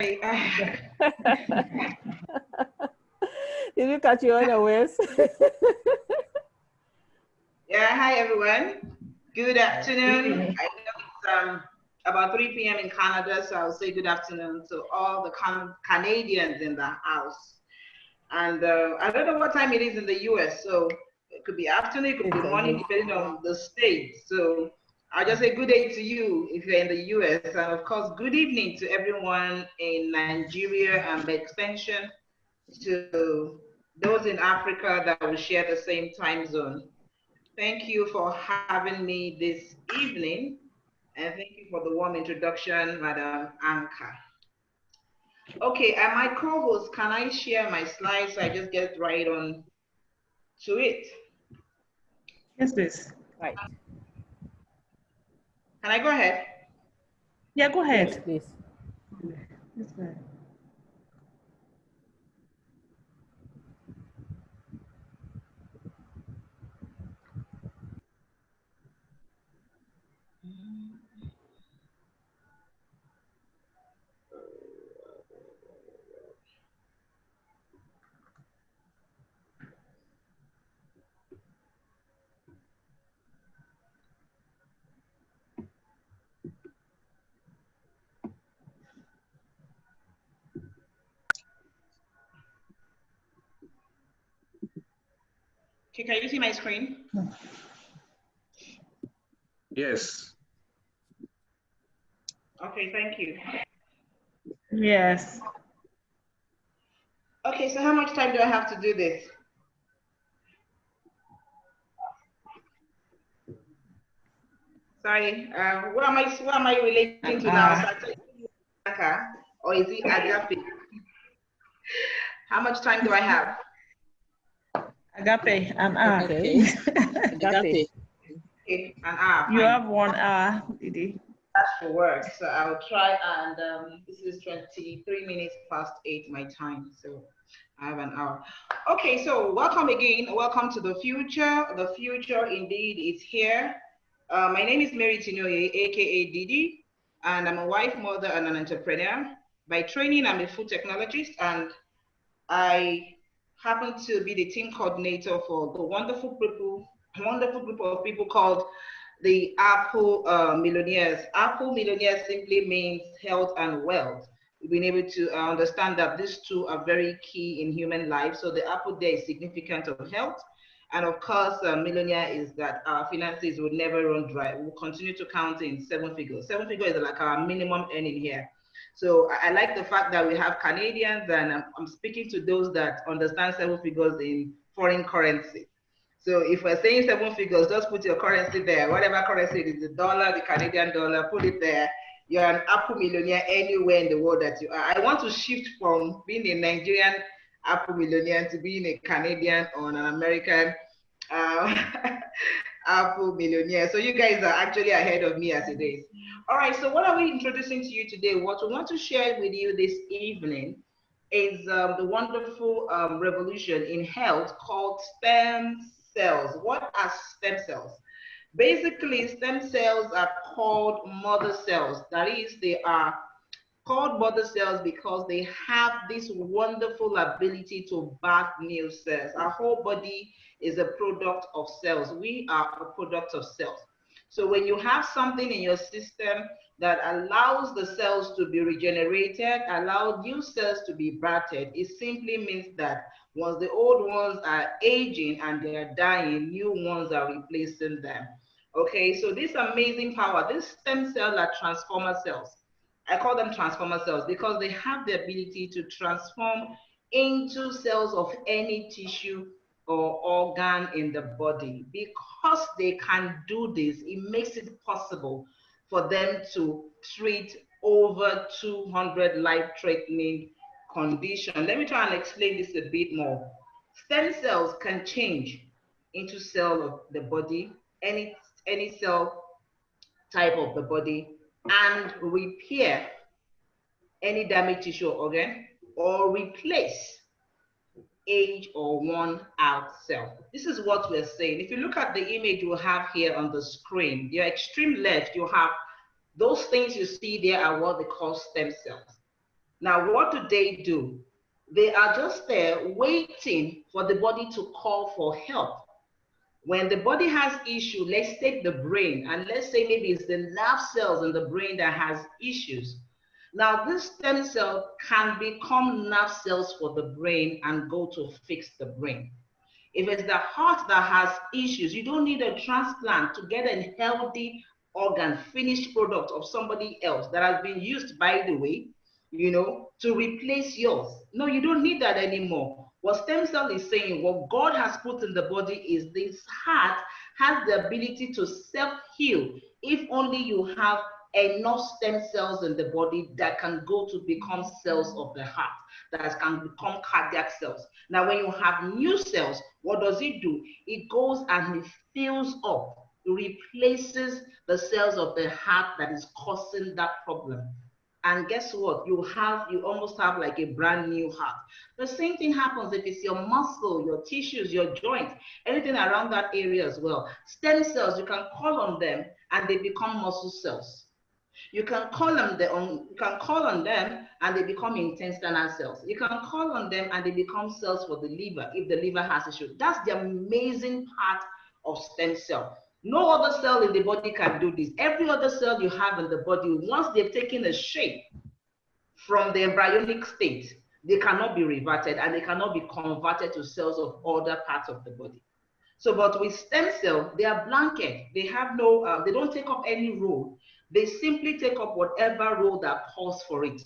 Did you catch your unawares? Yeah, hi everyone. Good afternoon. I know it's about 3 p.m. in Canada, so I'll say good afternoon to all the Canadians in the house. And I don't know what time it is in the US, so it could be afternoon, it could be morning, depending on the state. So I'll just say good day to you if you're in the US, and of course, good evening to everyone in Nigeria and by extension to those in Africa that will share the same time zone. Thank you for having me this evening, and thank you for the warm introduction, Madam Anka. Okay, and my co-host, can I share my slides? So I just get right on to it. Yes, please. Right. Can I go ahead? Yeah, go ahead. Yes, please. Yes, go ahead. Okay, can you see my screen? Yes. Okay, thank you. Yes. Okay, so how much time do I have to do this? Sorry, what am I relating to now? Or is it Agape? How much time do I have? Agape, an hour. Okay. Agape. Okay, an hour. You fine. have 1 hour, Didi. That's for work, so I'll try, and this is 23 minutes past 8 my time, so I have an hour. Okay, so welcome again. Welcome to the future. The future indeed is here. My name is Mary Tinoye, aka Didi, and I'm a wife, mother, and an entrepreneur. By training, I'm a food technologist, and I happen to be the team coordinator for the wonderful group of people called the Apple Millionaires. Apple Millionaires simply means health and wealth. We've been able to understand that these two are very key in human life. So the Apple there is significant of health. And of course, millionaire is that our finances will never run dry. We'll continue to count in 7 figures. 7 figures is like our minimum earning here. So I like the fact that we have Canadians, and I'm speaking to those that understand 7 figures in foreign currency. So if we're saying 7 figures, just put your currency there. Whatever currency it is, the dollar, the Canadian dollar, put it there. You're an Apple millionaire anywhere in the world that you are. I want to shift from being a Nigerian Apple millionaire to being a Canadian or an American Apple millionaire. So you guys are actually ahead of me as it is. All right, so what are we introducing to you today? What we want to share with you this evening is the wonderful revolution in health called stem cells. What are stem cells? Basically, stem cells are called mother cells. That is, they are called mother cells because they have this wonderful ability to birth new cells. Our whole body is a product of cells. We are a product of cells. So when you have something in your system that allows the cells to be regenerated, allow new cells to be birthed, it simply means that once the old ones are aging and they are dying, new ones are replacing them. Okay, so this amazing power, this stem cells are transformer cells. I call them transformer cells because they have the ability to transform into cells of any tissue or organ in the body. Because they can do this, it makes it possible for them to treat over 200 life-threatening conditions. Let me try and explain this a bit more. Stem cells can change into cell of the body, any cell type of the body, and repair any damaged tissue or organ, or replace age or worn out cell. This is what we're saying. If you look at the image you have here on the screen, your extreme left, you have those things you see there are what they call stem cells. Now, what do? They are just there waiting for the body to call for help. When the body has issue, let's take the brain, and let's say maybe it's the nerve cells in the brain that has issues. Now, this stem cell can become nerve cells for the brain and go to fix the brain. If it's the heart that has issues, you don't need a transplant to get a healthy organ, finished product of somebody else that has been used, by the way, you know, to replace yours. No, you don't need that anymore. What stem cell is saying, what God has put in the body is this heart has the ability to self-heal if only you have enough stem cells in the body that can go to become cells of the heart, that can become cardiac cells. Now, when you have new cells, what does it do? It goes and it fills up, replaces the cells of the heart that is causing that problem. And guess what? You almost have like a brand new heart. The same thing happens if it's your muscle, your tissues, your joints, anything around that area as well. Stem cells, you can call on them and they become muscle cells. You can call on them and they become intestinal cells. You can call on them and they become cells for the liver if the liver has issue. That's the amazing part of stem cell. No other cell in the body can do this. Every other cell you have in the body, once they've taken a shape from the embryonic state, they cannot be reverted and they cannot be converted to cells of other parts of the body. So, but with stem cell, they are blanket. They have no, they don't take up any role. They simply take up whatever role that calls for it.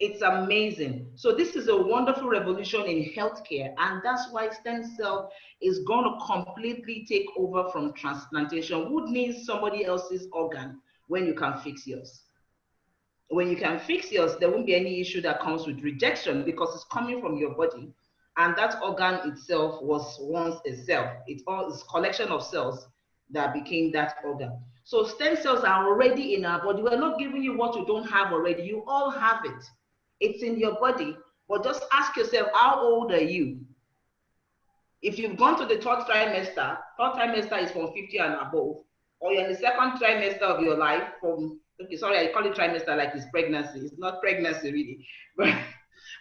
It's amazing. So this is a wonderful revolution in healthcare, and that's why stem cell is going to completely take over from transplantation. Who needs somebody else's organ when you can fix yours? When you can fix yours, there won't be any issue that comes with rejection because it's coming from your body, and that organ itself was once a cell. It's a collection of cells that became that organ. So stem cells are already in our body. We're not giving you what you don't have already. You all have it. It's in your body, but just ask yourself, how old are you? If you've gone to the third trimester is from 50 and above, or you're in the second trimester of your life from, okay, sorry, I call it trimester like it's pregnancy. It's not pregnancy really,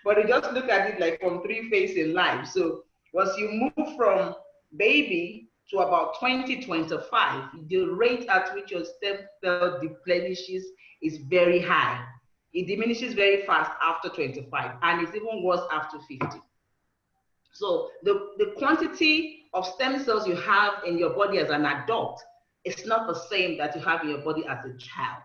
but you just look at it like from 3 phases in life. So once you move from baby to about 2025, the rate at which your stem cell deplenishes is very high. It diminishes very fast after 25, and it's even worse after 50. So the quantity of stem cells you have in your body as an adult is not the same that you have in your body as a child.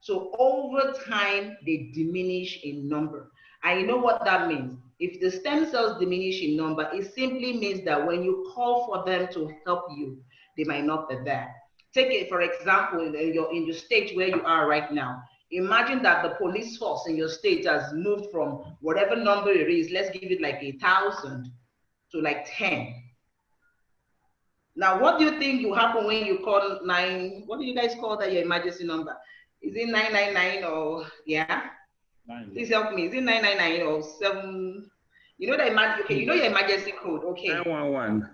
So over time, they diminish in number. And you know what that means? If the stem cells diminish in number, it simply means that when you call for them to help you, they might not be there. Take it, for example, in your state where you are right now. Imagine that the police force in your state has moved from whatever number it is, let's give it like 1,000 to like 10. Now, what do you think will happen when you call what do you guys call that, your emergency number? Is it 999 or, yeah? Please help me. Is it 999 or 7? You know the okay, you know your emergency code, okay. 911.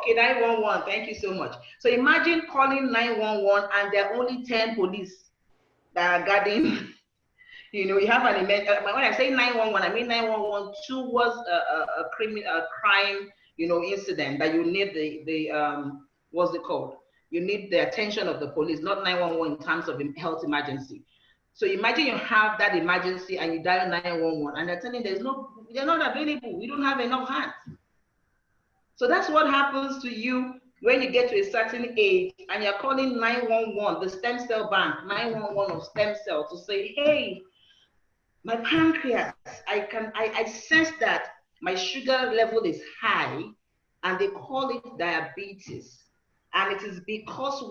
Okay, 911, thank you so much. So imagine calling 911 and there are only 10 police that are guarding, you know, you have an event. When I say 911, I mean 911 towards a crime, you know, incident that you need what's it called? You need the attention of the police, not 911 in terms of health emergency. So imagine you have that emergency and you dial 911 and they're telling they're not available. We don't have enough hands. So that's what happens to you when you get to a certain age and you're calling 911, the stem cell bank, 911 of stem cell, to say, hey, my pancreas, I sense that my sugar level is high, and they call it diabetes. And it is because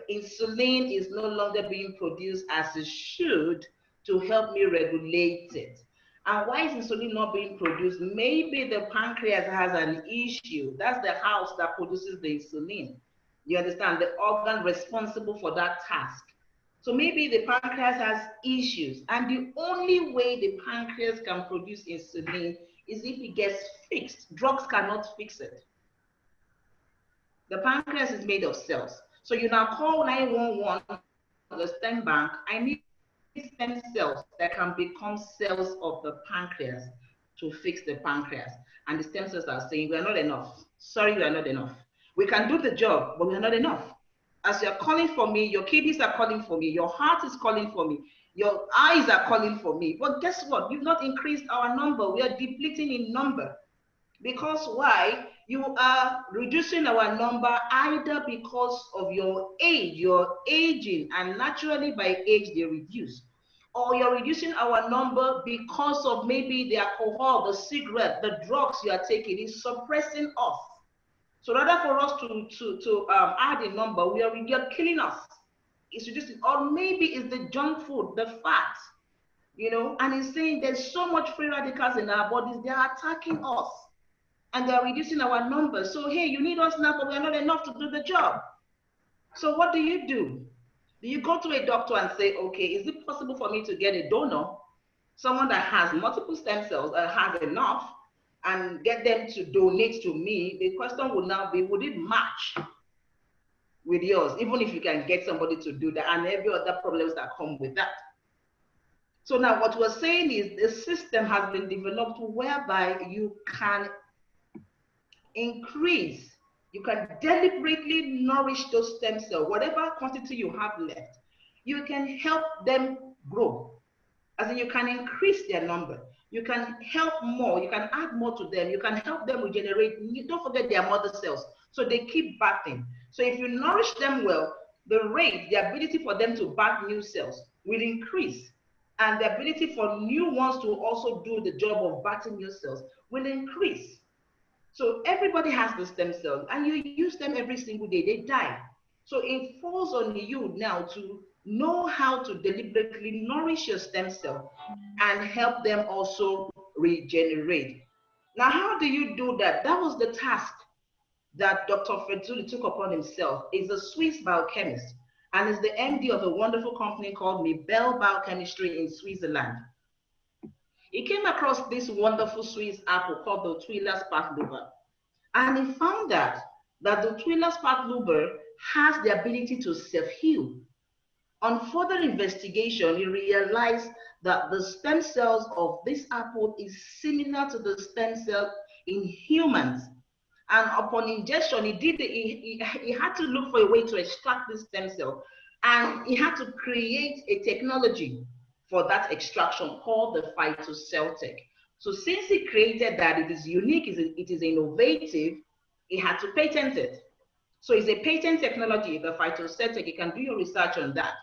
insulin is no longer being produced as it should to help me regulate it. And why is insulin not being produced? Maybe the pancreas has an issue. That's the house that produces the insulin. You understand? The organ responsible for that task. So maybe the pancreas has issues. And the only way the pancreas can produce insulin is if it gets fixed. Drugs cannot fix it. The pancreas is made of cells. So you now call 911, the stem bank. I need stem cells that can become cells of the pancreas to fix the pancreas. And the stem cells are saying, we are not enough. Sorry, we are not enough. We can do the job, but we are not enough. As you're calling for me, your kidneys are calling for me, your heart is calling for me, your eyes are calling for me. But guess what? You've not increased our number. We are depleting in number. Because why? You are reducing our number either because of your age, you're aging, and naturally by age they reduce. Or you're reducing our number because of maybe the alcohol, the cigarette, the drugs you are taking is suppressing us. So in order for us to add a number, you're killing us. It's reducing, or maybe it's the junk food, the fat, you know, and it's saying there's so much free radicals in our bodies, they are attacking us. And they're reducing our numbers. So, hey, you need us now, but we're not enough to do the job. So what do? Do you go to a doctor and say, okay, is it possible for me to get a donor, someone that has multiple stem cells, has enough, and get them to donate to me? The question would now be, would it match with yours, even if you can get somebody to do that, and every other problems that come with that? So now what we're saying is the system has been developed whereby you can increase, you can deliberately nourish those stem cells, whatever quantity you have left, you can help them grow. As in, you can increase their number, you can help more, you can add more to them, you can help them regenerate. Don't forget their mother cells, so they keep birthing. So if you nourish them well, the rate, the ability for them to birth new cells will increase, and the ability for new ones to also do the job of birthing new cells will increase. So everybody has the stem cells, and you use them every single day, they die. So it falls on you now to know how to deliberately nourish your stem cell and help them also regenerate. Now, how do you do that? That was the task that Dr. Frezzuli took upon himself. He's a Swiss biochemist and is the MD of a wonderful company called Mibel Biochemistry in Switzerland. He came across this wonderful Swiss apple called the Twiler-Sparkluber. And he found that the Twiler-Sparkluber has the ability to self-heal. On further investigation, he realized that the stem cells of this apple is similar to the stem cell in humans. And upon ingestion, he had to look for a way to extract this stem cell. And he had to create a technology for that extraction called the PhytoCellTech. So since he created that, it is unique, it is innovative, he had to patent it. So it's a patent technology, the PhytoCellTech. You can do your research on that.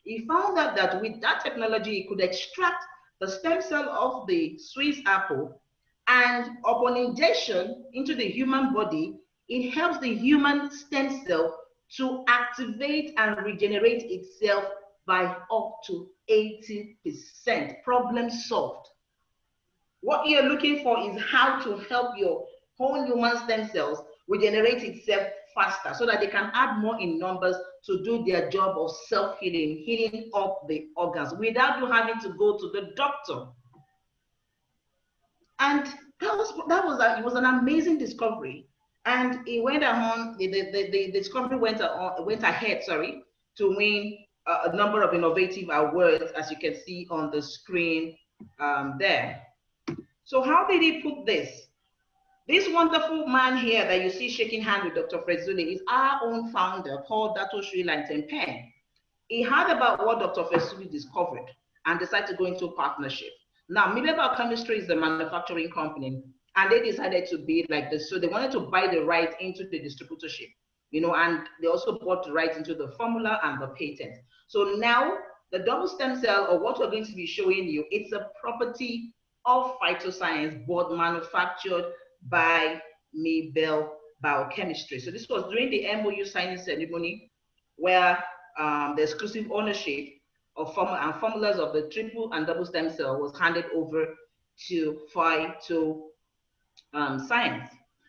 He found out that with that technology, he could extract the stem cell of the Swiss apple, and upon injection into the human body, it helps the human stem cell to activate and regenerate itself by up to 80%. Problem solved. What you're looking for is how to help your whole human stem cells regenerate itself faster so that they can add more in numbers to do their job of self-healing, healing up the organs without you having to go to the doctor. And it was an amazing discovery. And it went on, the discovery went ahead, to win a number of innovative awards, as you can see on the screen there. So how did he put this? This wonderful man here that you see shaking hand with Dr. Frezzuli is our own founder called Dato Sri Lantempen. He heard about what Dr. Frezzuli discovered and decided to go into a partnership. Now, Mibel Biochemistry is the manufacturing company, and they decided to be like this. So they wanted to buy the right into the distributorship, you know, and they also bought the right into the formula and the patent. So now the double stem cell, or what we're going to be showing you, it's a property of phytoscience, but manufactured by Mibel Biochemistry. So this was during the MOU signing ceremony, where the exclusive ownership of formulas of the triple and double stem cell was handed over to Phytoscience.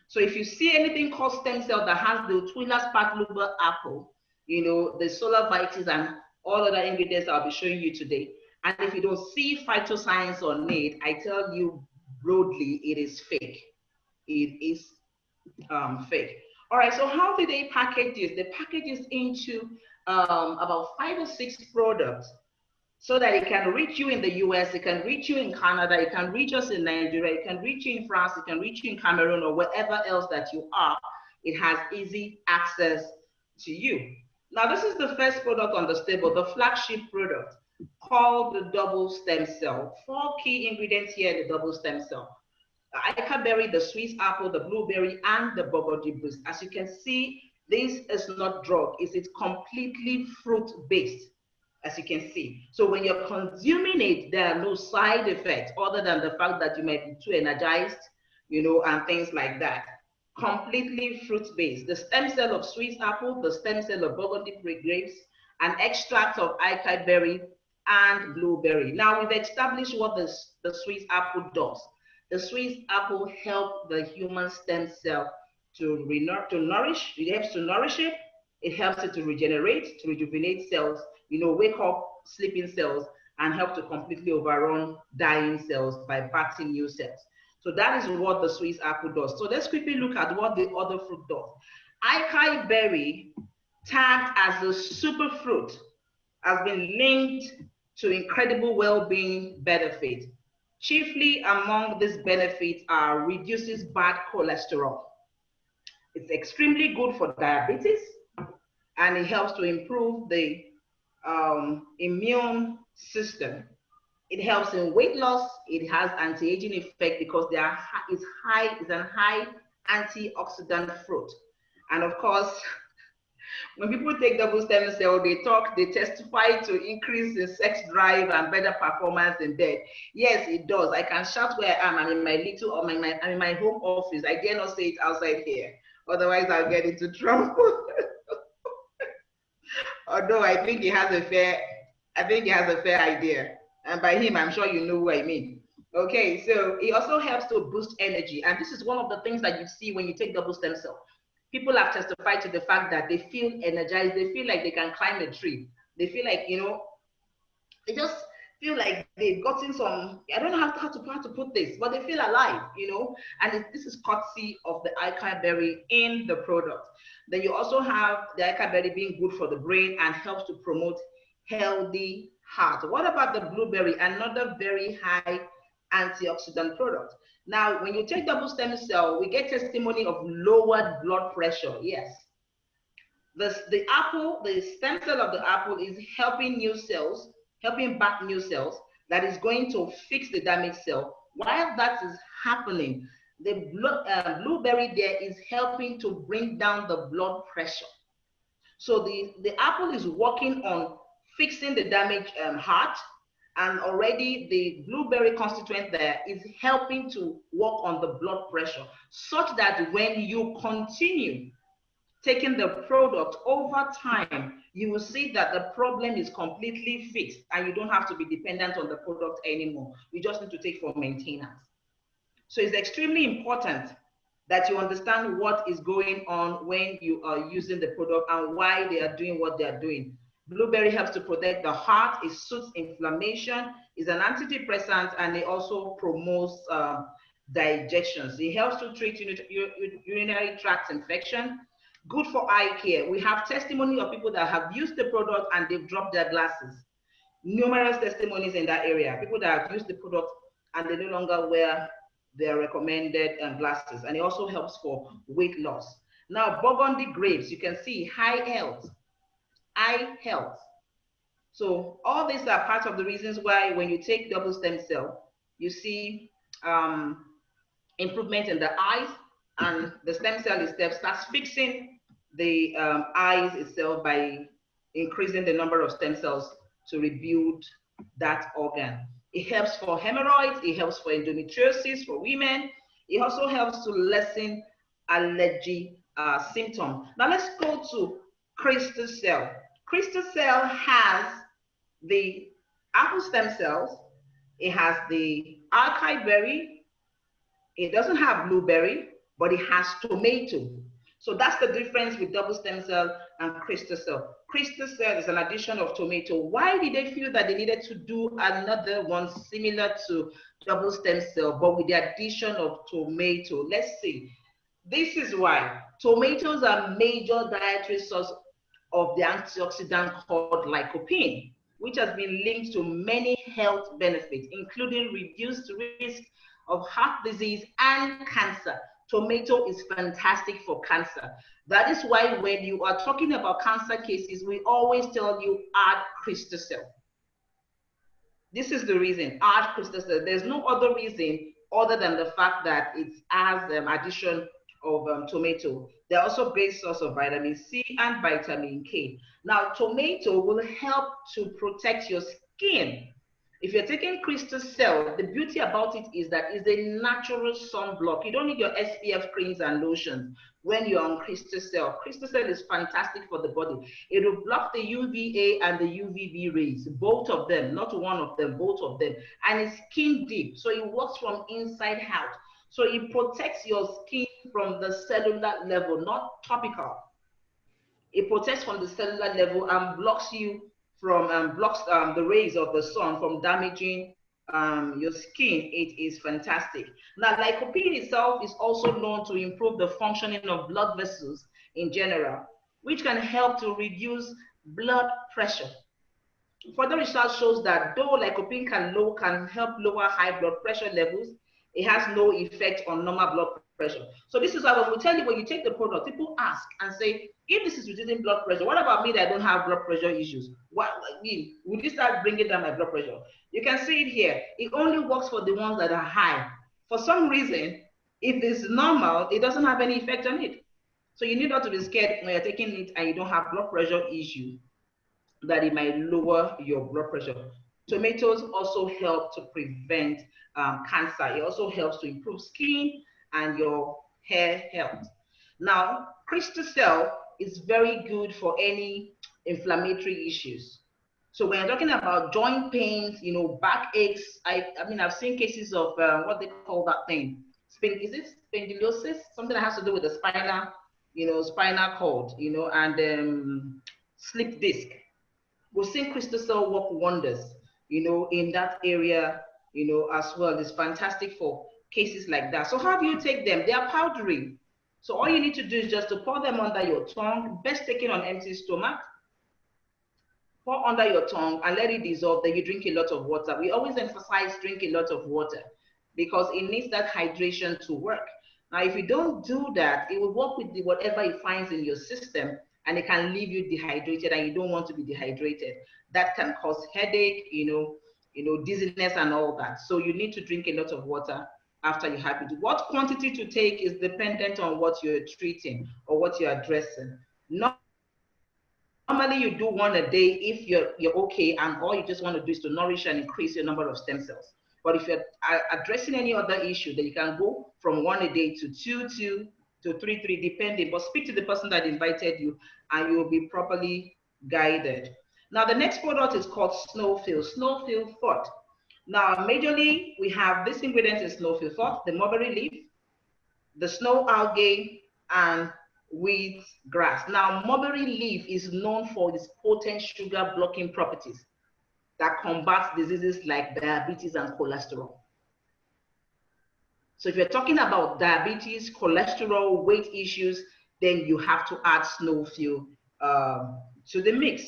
So if you see anything called stem cell that has the Twiler-Sparkluber apple, you know, the solar vitis and all other ingredients I'll be showing you today, and if you don't see Phytoscience on it, I tell you broadly, it is fake. It is fake. All right, so how did they package this? They package this into about 5 or 6 products so that it can reach you in the US, it can reach you in Canada, it can reach us in Nigeria, it can reach you in France, it can reach you in Cameroon or wherever else that you are. It has easy access to you. Now, this is the first product on the stable, the flagship product called the double stem cell. 4 key ingredients here in the double stem cell. The Ica berry, the Swiss apple, the blueberry, and the Burgundy boost. As you can see, this is not drug, it's completely fruit-based, as you can see. So when you're consuming it, there are no side effects other than the fact that you might be too energized, you know, and things like that. Completely fruit-based. The stem cell of Swiss apple, the stem cell of Burgundy grapes, an extract of Ica berry and blueberry. Now we've established what the Swiss apple does. The Swiss apple helps the human stem cell to nourish. It helps to nourish it. It helps it to regenerate, to rejuvenate cells, you know, wake up sleeping cells, and help to completely overrun dying cells by birthing new cells. So that is what the Swiss apple does. So let's quickly look at what the other fruit does. Acai berry, tagged as a superfruit, has been linked to incredible well-being benefits. Chiefly among these benefits are reduces bad cholesterol. It's extremely good for diabetes, and it helps to improve the immune system. It helps in weight loss. It has anti-aging effect because it's a high antioxidant fruit. And of course, when people take double stem cell, they testify to increase in sex drive and better performance in bed. Yes, it does. I can shout where I am. I'm in I'm in my home office. I dare not say it outside here. Otherwise, I'll get into trouble. Although I think he has a fair idea. And by him, I'm sure you know what I mean. Okay, so it also helps to boost energy. And this is one of the things that you see when you take double stem cell. People have testified to the fact that they feel energized. They feel like they can climb a tree. They feel like, you know, they just feel like they've gotten some, I don't know how to put this, but they feel alive, you know, and this is courtesy of the Acai berry in the product. Then you also have the Acai berry being good for the brain and helps to promote healthy heart. What about the blueberry? Another very high antioxidant product. Now, when you take double stem cell, we get testimony of lowered blood pressure. Yes. The apple, the stem cell of the apple is helping new cells, helping back new cells that is going to fix the damaged cell. While that is happening, the blueberry there is helping to bring down the blood pressure. So the apple is working on fixing the damaged heart, and already the blueberry constituent there is helping to work on the blood pressure, such that when you continue taking the product over time, you will see that the problem is completely fixed and you don't have to be dependent on the product anymore. You just need to take for maintenance. So it's extremely important that you understand what is going on when you are using the product and why they are doing what they are doing. Blueberry helps to protect the heart, it soothes inflammation, is an antidepressant, and it also promotes digestion. It helps to treat urinary tract infection. Good for eye care. We have testimony of people that have used the product and they've dropped their glasses. Numerous testimonies in that area. People that have used the product and they no longer wear their recommended glasses. And it also helps for weight loss. Now, Burgundy grapes, you can see high health. Eye health. So all these are part of the reasons why when you take double stem cell, you see improvement in the eyes, and the stem cell itself starts fixing the eyes itself by increasing the number of stem cells to rebuild that organ. It helps for hemorrhoids, it helps for endometriosis for women. It also helps to lessen allergy symptoms. Now let's go to crystal cell. Crystal cell has the apple stem cells, it has the acai berry, it doesn't have blueberry, but it has tomato. So that's the difference with double stem cell and crystal cell. Crystal cell is an addition of tomato. Why did they feel that they needed to do another one similar to double stem cell, but with the addition of tomato? Let's see. This is why. Tomatoes are major dietary source of the antioxidant called lycopene. which has been linked to many health benefits, including reduced risk of heart disease and cancer. Tomato is fantastic for cancer. That is why when you are talking about cancer cases, we always tell you add Cristal. This is the reason, add Cristal. There's no other reason other than the fact that it has addition of tomato. They're also great source of vitamin C and vitamin K. Now, tomato will help to protect your skin. If you're taking Cristal, the beauty about it is that it's a natural sunblock. You don't need your SPF creams and lotions when you're on Cristal. Cristal is fantastic for the body. It will block the UVA and the UVB rays, both of them, not one of them, both of them. And it's skin deep, so it works from inside out. So it protects your skin from the cellular level, not topical. It protects from the cellular level and blocks you from the rays of the sun from damaging your skin. It is fantastic. Now, lycopene itself is also known to improve the functioning of blood vessels in general, which can help to reduce blood pressure. Further research shows that though lycopene can help lower high blood pressure levels, it has no effect on normal blood pressure. So this is why when we tell you, when you take the product, people ask and say, if this is reducing blood pressure, what about me that I don't have blood pressure issues? What, would you start bringing down my blood pressure? You can see it here. It only works for the ones that are high. For some reason, if it's normal, it doesn't have any effect on it. So you need not to be scared when you're taking it and you don't have blood pressure issues, that it might lower your blood pressure. Tomatoes also help to prevent cancer. It also helps to improve skin and your hair health. Now, Cristal is very good for any inflammatory issues. So when you're talking about joint pains, you know, back aches, I mean, I've seen cases of what they call that thing. Is it spondylosis? Something that has to do with the spinal cord, you know, and slip disc. We've seen Cristal work wonders, you know, in that area, you know, as well. It's fantastic for cases like that. So how do you take them? They are powdery. So all you need to do is just to pour them under your tongue, best taken on empty stomach. Pour under your tongue and let it dissolve. Then you drink a lot of water. We always emphasize drink a lot of water because it needs that hydration to work. Now, if you don't do that, it will work with whatever it finds in your system, and it can leave you dehydrated, and you don't want to be dehydrated. That can cause headache, you know, dizziness and all that. So you need to drink a lot of water after you have it. What quantity to take is dependent on what you're treating or what you're addressing. Normally you do one a day if you're okay, and all you just want to do is to nourish and increase your number of stem cells. But if you're addressing any other issue, then you can go from one a day to 2 to 3, depending. But speak to the person that invited you, and you will be properly guided. Now, the next product is called Snowfield Fort. Now, majorly, we have this ingredient in Snowfield Fort: the mulberry leaf, the snow algae, and wheat grass. Now, mulberry leaf is known for its potent sugar blocking properties that combats diseases like diabetes and cholesterol. So if you're talking about diabetes, cholesterol, weight issues, then you have to add Snowfield to the mix.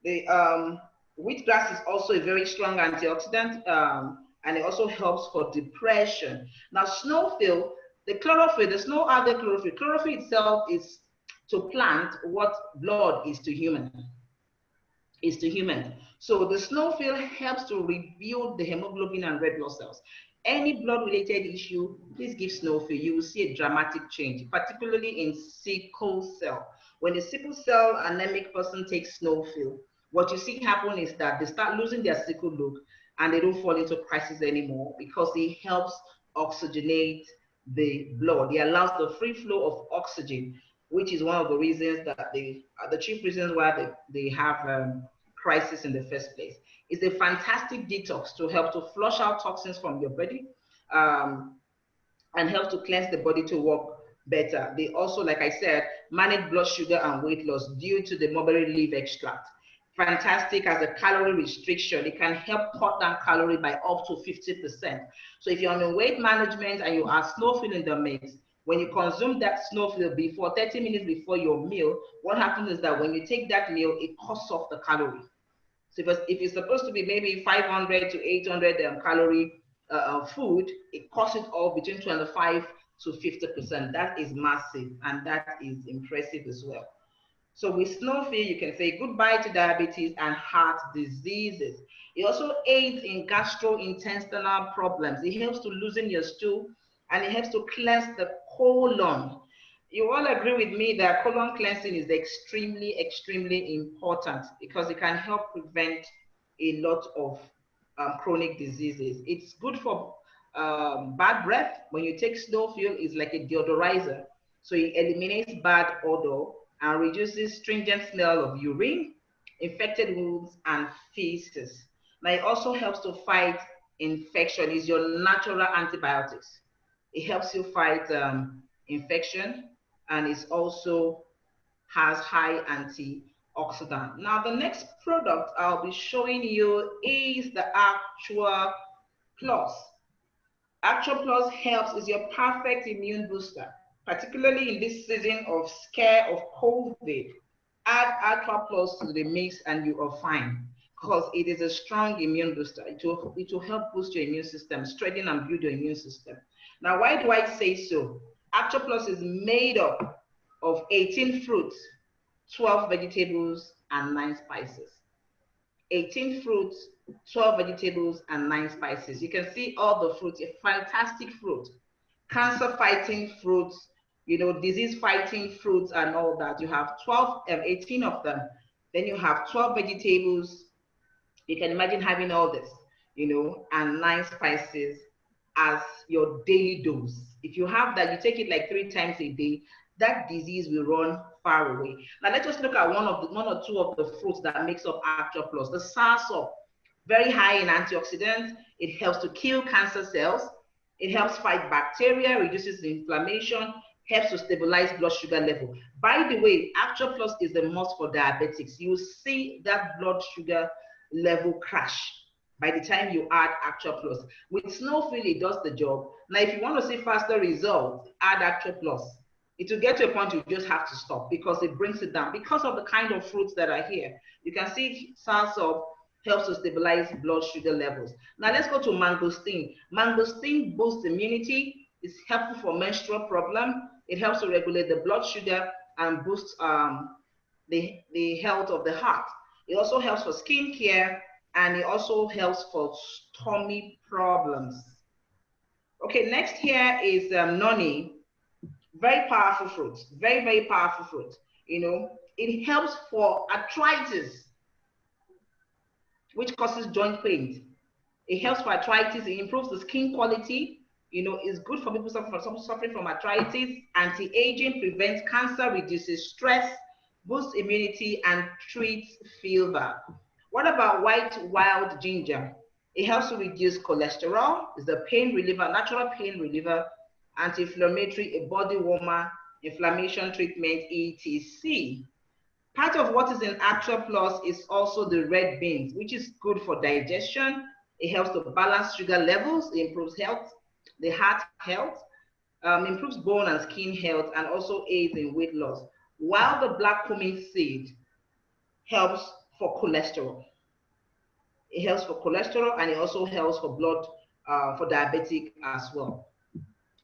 The wheatgrass is also a very strong antioxidant, and it also helps for depression. Now, Snowfield, the chlorophyll, the snow algae chlorophyll. Chlorophyll itself is to plant what blood is to human. So the Snowfield helps to rebuild the hemoglobin and red blood cells. Any blood-related issue, please give Snowfield. You will see a dramatic change, particularly in sickle cell. When a sickle cell anemic person takes Snowfield, what you see happen is that they start losing their sickle look and they don't fall into crisis anymore, because it helps oxygenate the blood. It allows the free flow of oxygen, which is one of the reasons that the chief reasons why they have crisis in the first place. It's a fantastic detox to help to flush out toxins from your body, and help to cleanse the body to work better. They also, like I said, manage blood sugar and weight loss due to the mulberry leaf extract. Fantastic as a calorie restriction. It can help cut down calorie by up to 50%. So if you're on a weight management and you add Snowfield in the mix, when you consume that Snowfield before 30 minutes before your meal, what happens is that when you take that meal, it cuts off the calorie. So if it's supposed to be maybe 500 to 800 calorie food, it costs it all between 25 to 50%. That is massive, and that is impressive as well. So with Snowfil, you can say goodbye to diabetes and heart diseases. It also aids in gastrointestinal problems. It helps to loosen your stool, and it helps to cleanse the colon. You all agree with me that colon cleansing is extremely, extremely important because it can help prevent a lot of chronic diseases. It's good for bad breath. When you take Snowfil, it's like a deodorizer. So it eliminates bad odor and reduces stringent smell of urine, infected wounds, and feces. Now it also helps to fight infection. It's your natural antibiotics. It helps you fight infection, and it also has high antioxidant. Now the next product I'll be showing you is the Actua Plus. Actua Plus helps, is your perfect immune booster, particularly in this season of scare of COVID. Add Actua Plus to the mix and you are fine, because it is a strong immune booster. It will help boost your immune system, strengthen and build your immune system. Now, why do I say so? Actua Plus is made up of 18 fruits, 12 vegetables, and 9 spices. 18 fruits, 12 vegetables, and 9 spices. You can see all the fruits, a fantastic fruit. Cancer fighting fruits, disease fighting fruits and all that. You have 18 of them. Then you have 12 vegetables. You can imagine having all this, and 9 spices as your daily dose. If you have that, you take it like 3 times a day, that disease will run far away. Now let's just look at one or two of the fruits that makes up Actua Plus. The soursop, very high in antioxidants. It helps to kill cancer cells. It helps fight bacteria, reduces inflammation, helps to stabilize blood sugar level. By the way, Actua Plus is the must for diabetics. You see that blood sugar level crash by the time you add Actua Plus. With Snowfil, it does the job. Now, if you want to see faster results, add Actua Plus. It will get to a point you just have to stop because it brings it down because of the kind of fruits that are here. You can see soursop helps to stabilize blood sugar levels. Now let's go to mangosteen. Mangosteen boosts immunity. It's helpful for menstrual problem. It helps to regulate the blood sugar and boosts the health of the heart. It also helps for skin care, and it also helps for tummy problems. Okay, next here is noni. Very powerful fruit, very, very powerful fruit. It helps for arthritis, which causes joint pains. It helps for arthritis. It improves the skin quality. It's good for people suffering from arthritis. Anti-aging, prevents cancer, reduces stress, boosts immunity, and treats fever. What about white wild ginger? It helps to reduce cholesterol. It's a pain reliever, natural pain reliever, anti-inflammatory, a body warmer, inflammation treatment, etc. Part of what is in Actua Plus is also the red beans, which is good for digestion. It helps to balance sugar levels, it improves health, the heart health, improves bone and skin health, and also aids in weight loss. While the black cumin seed helps for cholesterol. It helps for cholesterol, and it also helps for blood, for diabetic as well.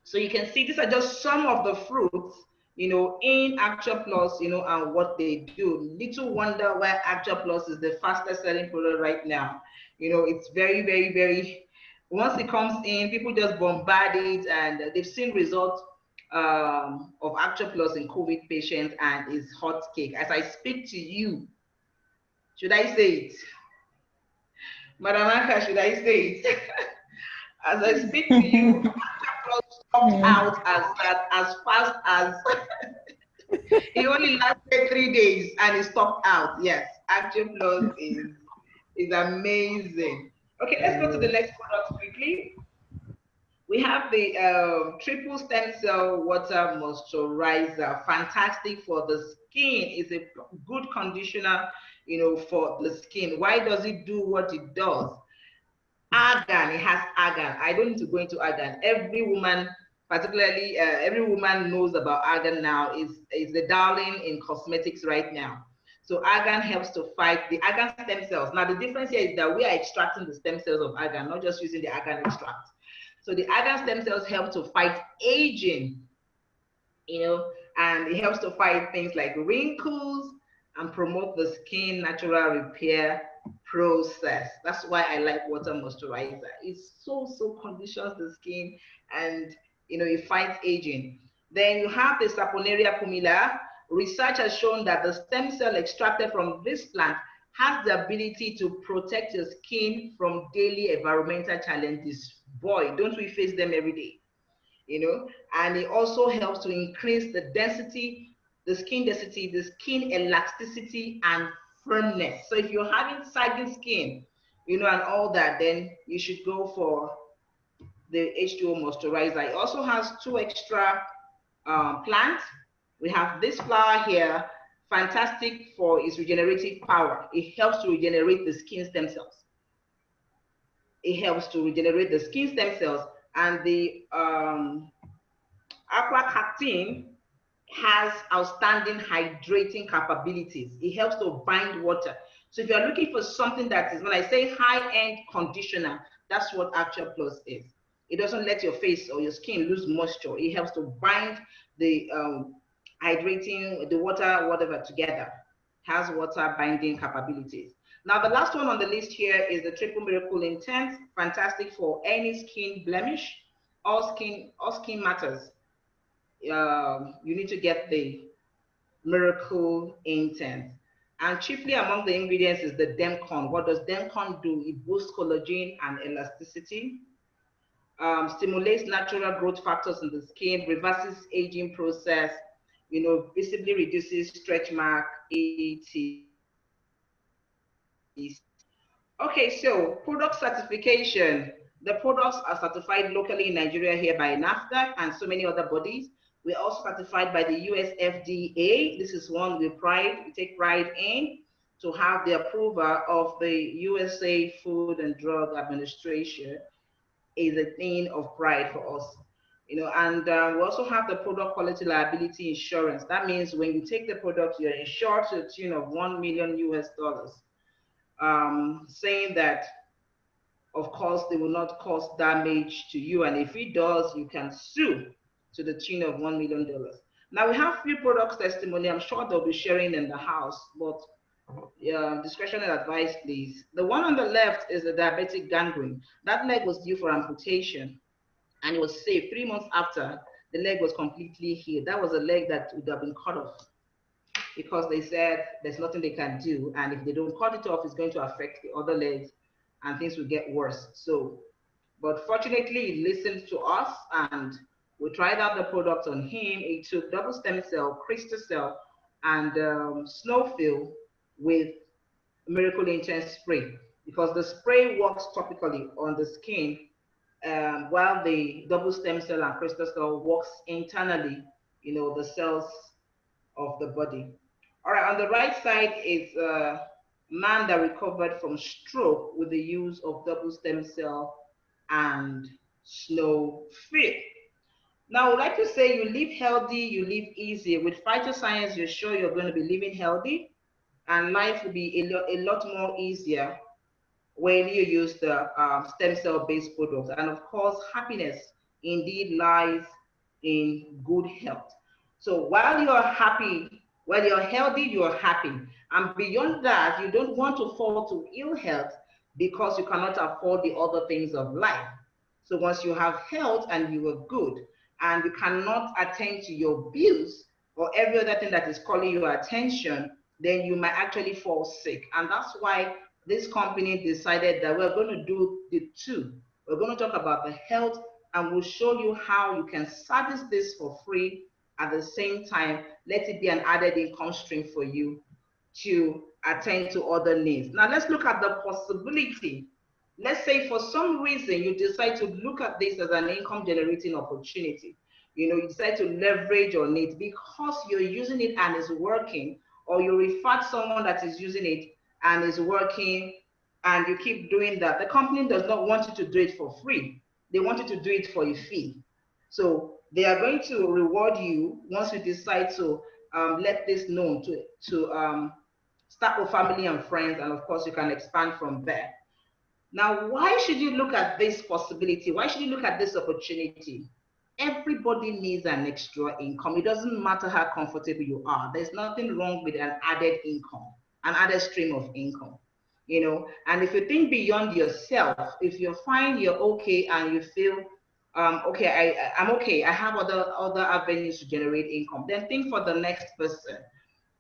So you can see these are just some of the fruits, in Actua Plus, and what they do. Little wonder why Actua Plus is the fastest selling product right now. It's very, very, very, once it comes in, people just bombard it, and they've seen results of Actua Plus in COVID patients, and it's hot cake. As I speak to you, should I say it? Madam Anka, should I say it? As I speak to you, stopped out as fast as it only lasted 3 days and it stopped out. Yes, Actua Plus is amazing. Okay, let's go to the next product quickly. We have the triple stem cell water moisturizer. Fantastic for the skin. It's a good conditioner, for the skin. Why does it do what it does? Argan, it has argan. I don't need to go into argan. Every woman, particularly every woman knows about argan now. Is the darling in cosmetics right now. So argan helps to fight the argan stem cells. Now the difference here is that we are extracting the stem cells of argan, not just using the argan extract. So the argan stem cells help to fight aging, you know, and it helps to fight things like wrinkles and promote the skin natural repair process. That's why I like water moisturizer. It's so conditions the skin, and you know, it fights aging. Then you have the Saponaria pumila. Research has shown that the stem cell extracted from this plant has the ability to protect your skin from daily environmental challenges. Boy, don't we face them every day, you know? And it also helps to increase the density, the skin elasticity and firmness. So if you're having sagging skin, you know, and all that, then you should go for the H2O moisturizer. It also has 2 extra plants. We have this flower here, fantastic for its regenerative power. It helps to regenerate the skin stem cells. It helps to regenerate the skin stem cells. And the aquacactin has outstanding hydrating capabilities. It helps to bind water. So if you're looking for something that is, when I say high-end conditioner, that's what Actual Plus is. It doesn't let your face or your skin lose moisture. It helps to bind the hydrating, the water, whatever, together. Has water binding capabilities. Now, the last one on the list here is the Triple Miracle Intense, fantastic for any skin blemish. All skin matters. You need to get the Miracle Intense. And chiefly among the ingredients is the Demcon. What does Demcon do? It boosts collagen and elasticity, stimulates natural growth factors in the skin, reverses aging process, you know, visibly reduces stretch mark, etc. Okay, so product certification. The products are certified locally in Nigeria here by NAFDAC and so many other bodies. We're also certified by the US FDA. This is one we take pride in, to have the approval of the USA Food and Drug Administration is a thing of pride for us. You know, and we also have the product quality liability insurance. That means when you take the product, you're insured to the tune of $1 million US, saying that, of course, they will not cause damage to you. And if it does, you can sue to the tune of $1 million. Now we have few products testimony. I'm sure they'll be sharing in the house, but discretionary advice, please. The one on the left is the diabetic gangrene. That leg was due for amputation, and it was saved. 3 months after, the leg was completely healed. That was a leg that would have been cut off because they said there's nothing they can do, and if they don't cut it off, it's going to affect the other legs and things will get worse. So, but fortunately, he listened to us and we tried out the product on him. It took double stem cell, crystal cell, and snowfill with Miracle Intense spray, because the spray works topically on the skin, while the double stem cell and crystal cell works internally, you know, the cells of the body. All right, on the right side is a man that recovered from stroke with the use of double stem cell and snowfill. Now, I would like to say you live healthy, you live easy. With phytoscience, you're sure you're going to be living healthy, and life will be a lot more easier when you use the stem cell-based products. And of course, happiness indeed lies in good health. So while you're happy, while you're healthy, you're happy. And beyond that, you don't want to fall to ill health because you cannot afford the other things of life. So once you have health and you are good, and you cannot attend to your bills or every other thing that is calling your attention, then you might actually fall sick. And that's why this company decided that we're going to do the two. We're going to talk about the health, and we'll show you how you can service this for free. At the same time, let it be an added income stream for you to attend to other needs. Now let's look at the possibility. Let's say for some reason you decide to look at this as an income generating opportunity. You know, you decide to leverage on it because you're using it and it's working, or you refer to someone that is using it and is working, and you keep doing that. The company does not want you to do it for free. They want you to do it for a fee. So they are going to reward you once you decide to let this known to Start with family and friends, and of course, you can expand from there. Now, why should you look at this possibility? Why should you look at this opportunity? Everybody needs an extra income. It doesn't matter how comfortable you are. There's nothing wrong with an added income, an added stream of income. You know, and if you think beyond yourself, if you find you're okay and you feel okay, I'm okay, I have other avenues to generate income, then think for the next person.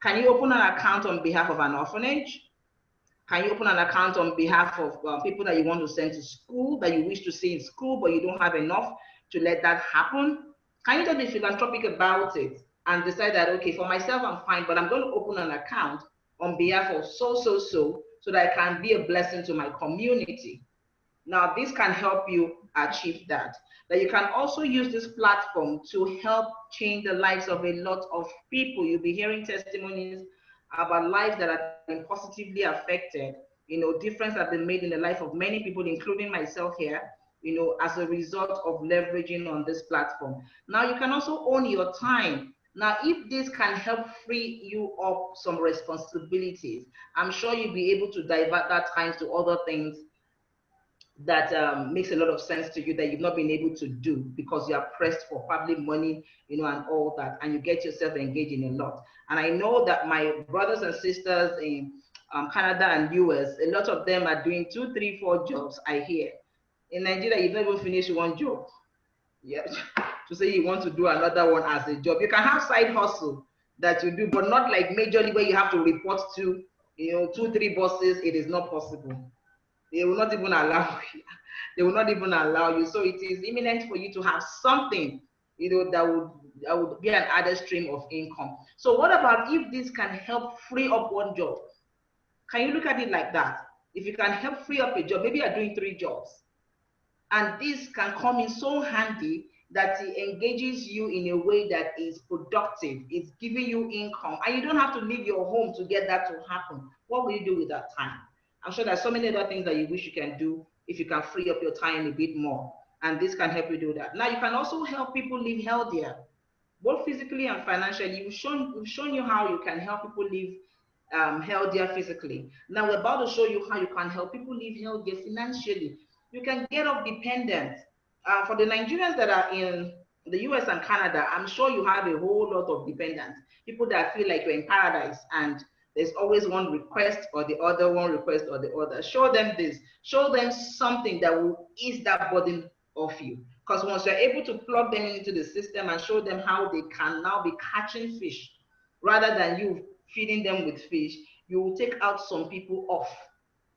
Can you open an account on behalf of an orphanage? Can you open an account on behalf of people that you want to send to school, that you wish to see in school, but you don't have enough to let that happen? Can you just be philanthropic about it and decide that, okay, for myself, I'm fine, but I'm going to open an account on behalf of so that I can be a blessing to my community. Now, this can help you achieve that. That you can also use this platform to help change the lives of a lot of people. You'll be hearing testimonies about lives that have been positively affected. You know, difference have been made in the life of many people, including myself here, you know, as a result of leveraging on this platform. Now, you can also own your time. Now, if this can help free you up some responsibilities, I'm sure you'll be able to divert that time to other things that makes a lot of sense to you that you've not been able to do because you are pressed for public money, you know, and all that, and you get yourself engaged in a lot. And I know that my brothers and sisters in Canada and US, a lot of them are doing 2, 3, 4 jobs, I hear. In Nigeria, you've not even finished one job. Yeah, to say you want to do another one as a job. You can have side hustle that you do, but not like majorly where you have to report to, you know, 2, 3 bosses. It is not possible. They will not even allow you. They will not even allow you. So it is imminent for you to have something, you know, that would be an added stream of income. So what about if this can help free up one job? Can you look at it like that? If you can help free up a job, maybe you're doing 3 jobs, and this can come in so handy that it engages you in a way that is productive, it's giving you income, and you don't have to leave your home to get that to happen. What will you do with that time? I'm sure there's so many other things that you wish you can do if you can free up your time a bit more. And this can help you do that. Now, you can also help people live healthier, both physically and financially. We've shown you how you can help people live healthier physically. Now, we're about to show you how you can help people live healthier financially. You can get off dependent. For the Nigerians that are in the US and Canada, I'm sure you have a whole lot of dependents, people that feel like you're in paradise and there's always one request or the other, one request or the other. Show them this. Show them something that will ease that burden off you. Because once you're able to plug them into the system and show them how they can now be catching fish, rather than you feeding them with fish, you will take out some people off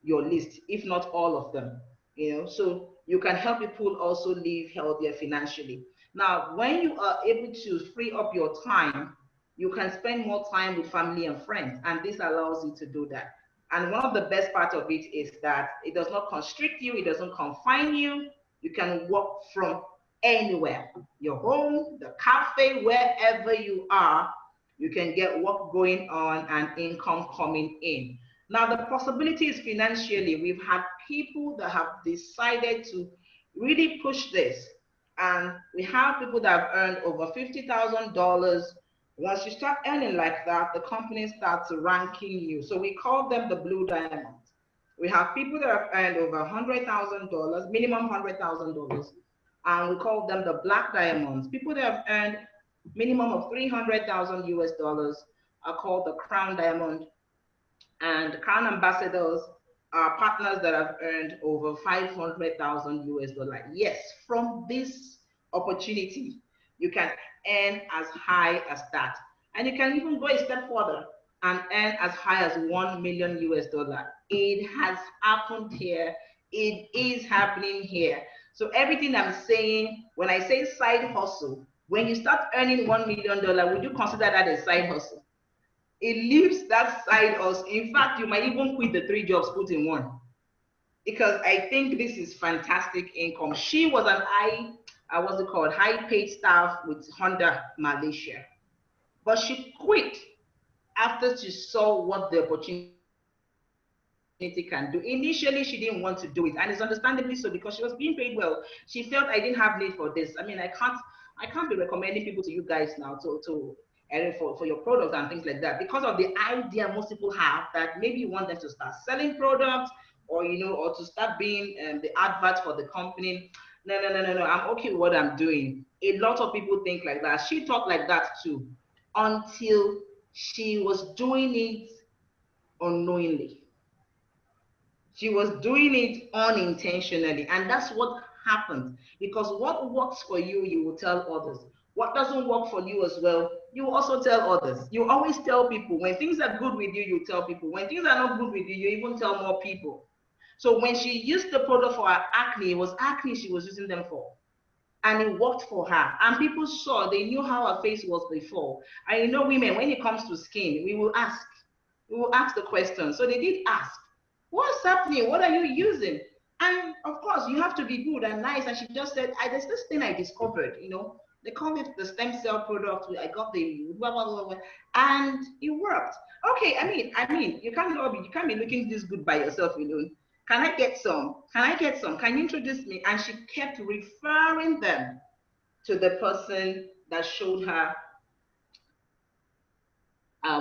your list, if not all of them. You know, so you can help people also live healthier financially. Now, when you are able to free up your time, you can spend more time with family and friends, and this allows you to do that. And one of the best parts of it is that it does not constrict you, it doesn't confine you. You can work from anywhere, your home, the cafe, wherever you are, you can get work going on and income coming in. Now, the possibilities financially, we've had people that have decided to really push this. And we have people that have earned over $50,000. Once you start earning like that, the company starts ranking you. So we call them the blue diamonds. We have people that have earned over $100,000, minimum $100,000, and we call them the black diamonds. People that have earned minimum of 300,000 US dollars are called the crown diamond, and crown ambassadors are partners that have earned over 500,000 US dollars. Yes, from this opportunity, you can earn as high as that. And you can even go a step further and earn as high as 1 million US dollar. It has happened here. It is happening here. So everything I'm saying, when I say side hustle, when you start earning $1 million, would you consider that a side hustle? It leaves that side hustle. In fact, you might even quit the 3 jobs put in one, because I think this is fantastic income. She was an what's it called, high paid staff with Honda Malaysia, but she quit after she saw what the opportunity can do. Initially, she didn't want to do it, and it's understandably so, because she was being paid well. She felt, I didn't have need for this. I mean, I can't be recommending people to you guys now to and for your products and things like that, because of the idea most people have that maybe you want them to start selling products, or or to start being the advert for the company. No, no, no, no, no. I'm okay with what I'm doing. A lot of people think like that. She thought like that too, until she was doing it unknowingly. She was doing it unintentionally, and that's what happened. Because what works for you, you will tell others. What doesn't work for you as well, you will also tell others. You always tell people. When things are good with you, you tell people. When things are not good with you, you even tell more people. So when she used the product for her acne, it was acne she was using them for. And it worked for her. And people saw, they knew how her face was before. And women, when it comes to skin, we will ask the question. So they did ask, what's happening? What are you using? And of course, you have to be good and nice. And she just said, there's this thing I discovered, they call it the stem cell product. I got the blah, blah, blah, blah, and it worked. Okay, I mean, you can't be looking this good by yourself alone. Can I get some? Can I get some? Can you introduce me? And she kept referring them to the person that showed her,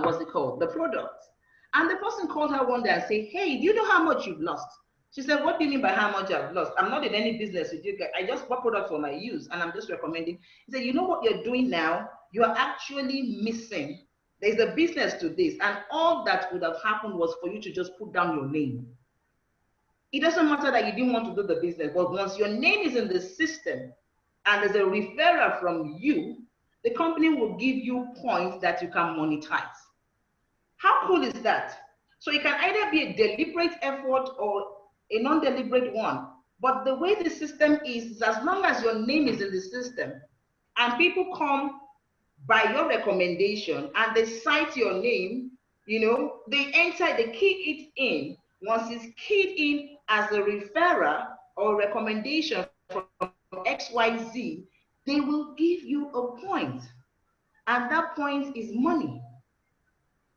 what's it called? The product. And the person called her one day and said, hey, do you know how much you've lost? She said, what do you mean by how much I've lost? I'm not in any business with you guys. I just bought products for my use and I'm just recommending. He said, you know what you're doing now? You are actually missing. There's a business to this. And all that would have happened was for you to just put down your name. It doesn't matter that you didn't want to do the business, but once your name is in the system and there's a referral from you, the company will give you points that you can monetize. How cool is that? So it can either be a deliberate effort or a non-deliberate one. But the way the system is as long as your name is in the system and people come by your recommendation and they cite your name, they enter, they key it in. Once it's keyed in as a referrer or recommendation from XYZ, they will give you a point. And that point is money.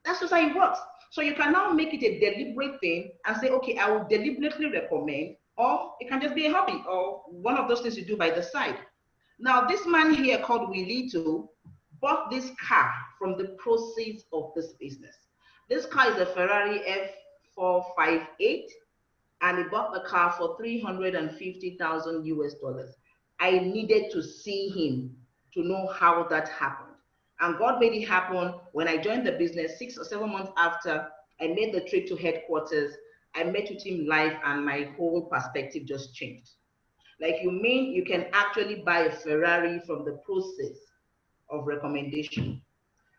That's just how it works. So you can now make it a deliberate thing and say, okay, I will deliberately recommend, or it can just be a hobby or one of those things you do by the side. Now, this man here called Willito bought this car from the proceeds of this business. This car is a Ferrari F458, and he bought the car for $350,000 US. I needed to see him to know how that happened. And God made it happen. When I joined the business 6 or 7 months after, I made the trip to headquarters. I met with him live and my whole perspective just changed. Like, you mean you can actually buy a Ferrari from the process of recommendation?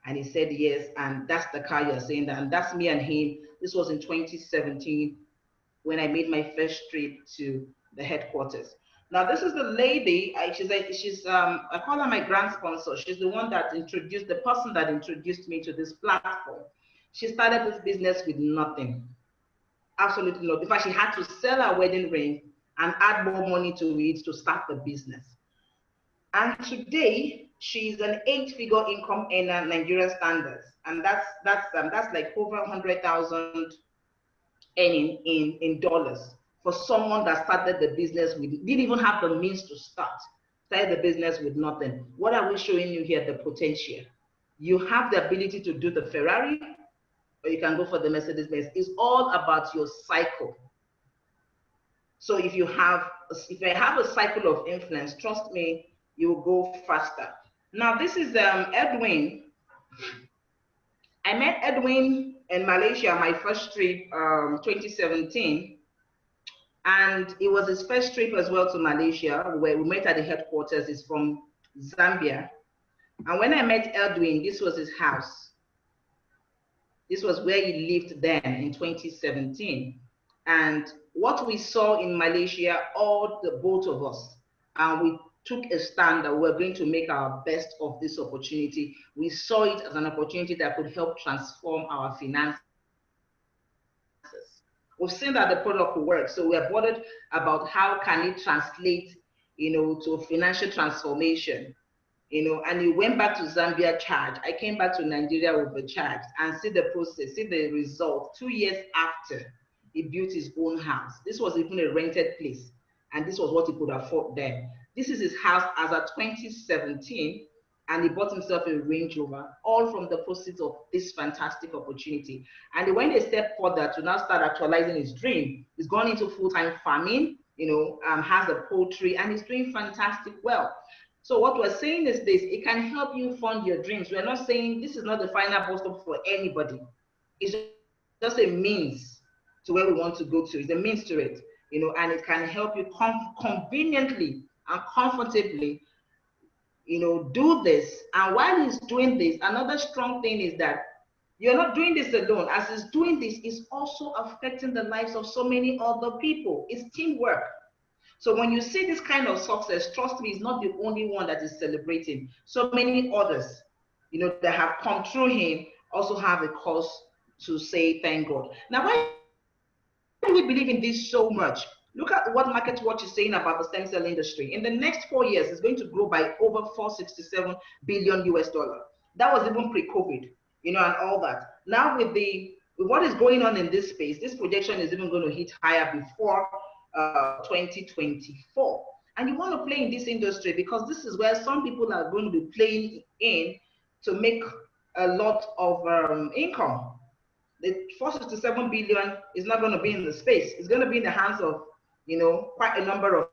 And he said yes, and that's the car you're saying that, and that's me and him. This was in 2017 when I made my first trip to the headquarters. Now, this is the lady, I call her my grand sponsor. She's the one that introduced, the person that introduced me to this platform. She started this business with nothing, absolutely nothing. In fact, she had to sell her wedding ring and add more money to it to start the business. And today, she's an 8-figure income earner, Nigerian standards. And that's like over 100,000 earning in dollars. For someone that started the business with, didn't even have the means to started the business with nothing. What are we showing you here? The potential. You have the ability to do the Ferrari, or you can go for the Mercedes-Benz. It's all about your cycle. So if you have a cycle of influence, trust me, you will go faster. Now this is Edwin. I met Edwin in Malaysia, my first trip, 2017. And it was his first trip as well to Malaysia, where we met at the headquarters. He's from Zambia. And when I met Edwin, this was his house. This was where he lived then in 2017. And what we saw in Malaysia, both of us, and we took a stand that we're going to make our best of this opportunity. We saw it as an opportunity that could help transform our finances. We've seen that the product will work, so we're bothered about how can it translate, to financial transformation, and he went back to Zambia charged. I came back to Nigeria overcharged, and see the process, see the result. 2 years after, he built his own house. This was even a rented place, and this was what he could afford then. This is his house as of 2017, and he bought himself a Range Rover, all from the proceeds of this fantastic opportunity. And he went a step further to now start actualizing his dream. He's gone into full-time farming, has a poultry, and he's doing fantastic well. So what we're saying is this: it can help you fund your dreams. We're not saying this is not the final bus stop for anybody. It's just a means to where we want to go to. It's a means to it, and it can help you conveniently and comfortably do this. And while he's doing this, another strong thing is that you're not doing this alone. As he's doing this, it's also affecting the lives of so many other people. It's teamwork. So when you see this kind of success, trust me, he's not the only one that is celebrating. So many others, that have come through him also have a cause to say thank God. Now, why do we believe in this so much? Look at what Market Watch is saying about the stem cell industry. In the next 4 years, it's going to grow by over $467 billion US. That was even pre-COVID, and all that. Now with what is going on in this space, this projection is even going to hit higher before 2024. And you want to play in this industry because this is where some people are going to be playing in to make a lot of income. The 467 billion is not going to be in the space. It's going to be in the hands of quite a number of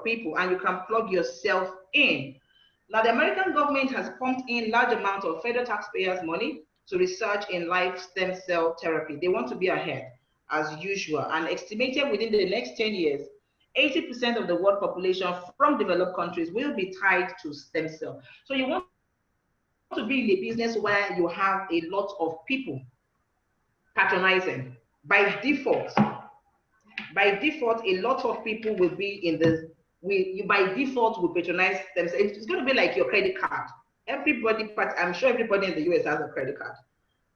people, and you can plug yourself in. Now, the American government has pumped in large amounts of federal taxpayers' money to research in live stem cell therapy. They want to be ahead, as usual, and estimated within the next 10 years, 80% of the world population from developed countries will be tied to stem cell. So you want to be in a business where you have a lot of people patronizing. By default, a lot of people will be in the, by default will patronize themselves. It's going to be like your credit card. I'm sure everybody in the US has a credit card.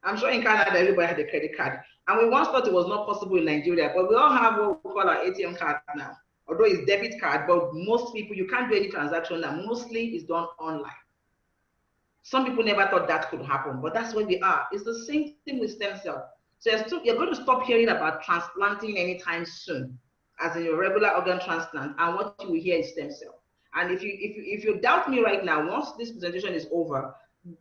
I'm sure in Canada, everybody has a credit card. And we once thought it was not possible in Nigeria, but we all have what we call our ATM card now. Although it's debit card, but most people, you can't do any transaction now. Mostly it's done online. Some people never thought that could happen, but that's where we are. It's the same thing with stem cell. So you're going to stop hearing about transplanting anytime soon, as in your regular organ transplant, and what you will hear is stem cell. And if you doubt me right now, once this presentation is over,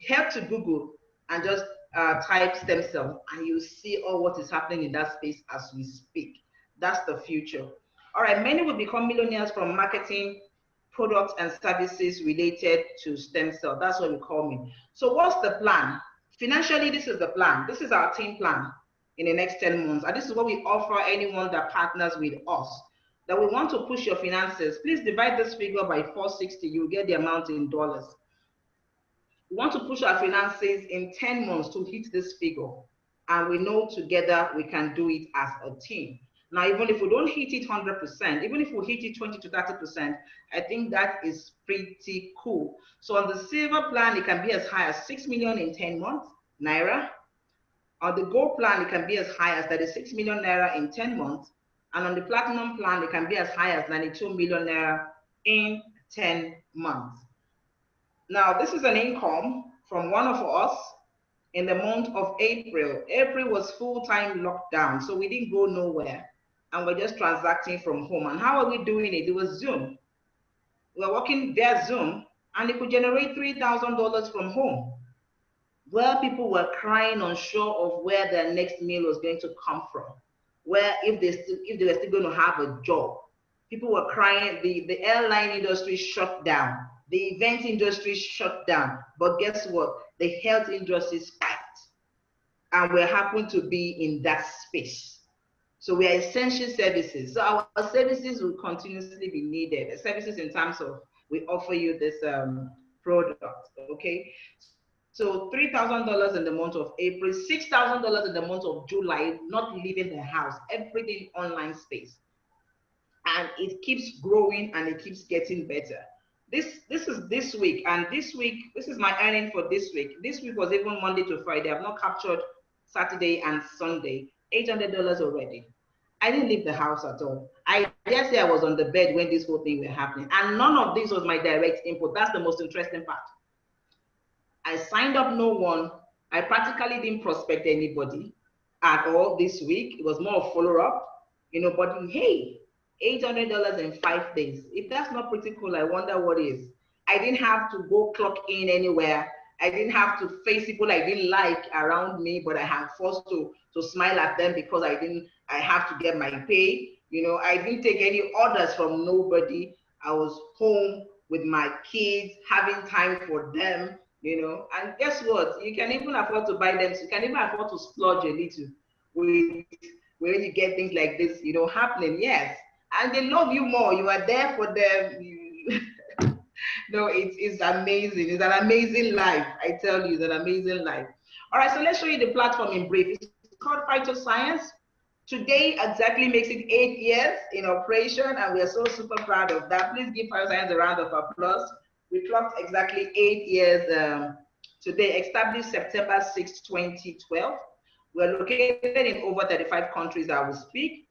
head to Google and just type stem cell, and you'll see all what is happening in that space as we speak. That's the future. All right, many will become millionaires from marketing products and services related to stem cell. That's what we call me. So what's the plan? Financially, this is the plan. This is our team plan in the next 10 months. And this is what we offer anyone that partners with us. That we want to push your finances. Please divide this figure by 460. You'll get the amount in dollars. We want to push our finances in 10 months to hit this figure. And we know together we can do it as a team. Now, even if we don't hit it 100%, even if we hit it 20 to 30%, I think that is pretty cool. So on the silver plan, it can be as high as 6 million in 10 months, Naira. On the gold plan, it can be as high as 36 million Naira in 10 months. And on the platinum plan, it can be as high as 92 million Naira in 10 months. Now, this is an income from one of us in the month of April. April was full-time lockdown, so we didn't go nowhere. And we're just transacting from home. And how are we doing it? It was Zoom. We're working via Zoom, and it could generate $3,000 from home, where people were crying unsure of where their next meal was going to come from, where if they were still going to have a job. People were crying. The airline industry shut down. The event industry shut down. But guess what? The health industry spiked. And we happen to be in that space. So we are essential services. So our services will continuously be needed. Services in terms of we offer you this product, okay? So $3,000 in the month of April, $6,000 in the month of July, not leaving the house, everything online space. And it keeps growing and it keeps getting better. This is this week, and this is my earning for this week. This week was even Monday to Friday. I've not captured Saturday and Sunday. $800 already. I didn't leave the house at all. I dare say I was on the bed when this whole thing was happening. And none of this was my direct input. That's the most interesting part. I signed up no one. I practically didn't prospect anybody at all this week. It was more of follow-up, but hey, $800 in 5 days. If that's not pretty cool, I wonder what is. I didn't have to go clock in anywhere. I didn't have to face people I didn't like around me, but I had forced to smile at them because I have to get my pay. You know, I didn't take any orders from nobody. I was home with my kids, having time for them, you know. And guess what? You can even afford to buy them. So you can even afford to splurge a little with when you get things like this, you know, happening. Yes. And they love you more. You are there for them. No, it's amazing. It's an amazing life. I tell you, it's an amazing life. All right, so let's show you the platform in brief. It's called Phytoscience. Today exactly makes it 8 years in operation, and we are so super proud of that. Please give Phytoscience a round of applause. We clocked exactly 8 years today, established September 6, 2012. We're located in over 35 countries as we speak,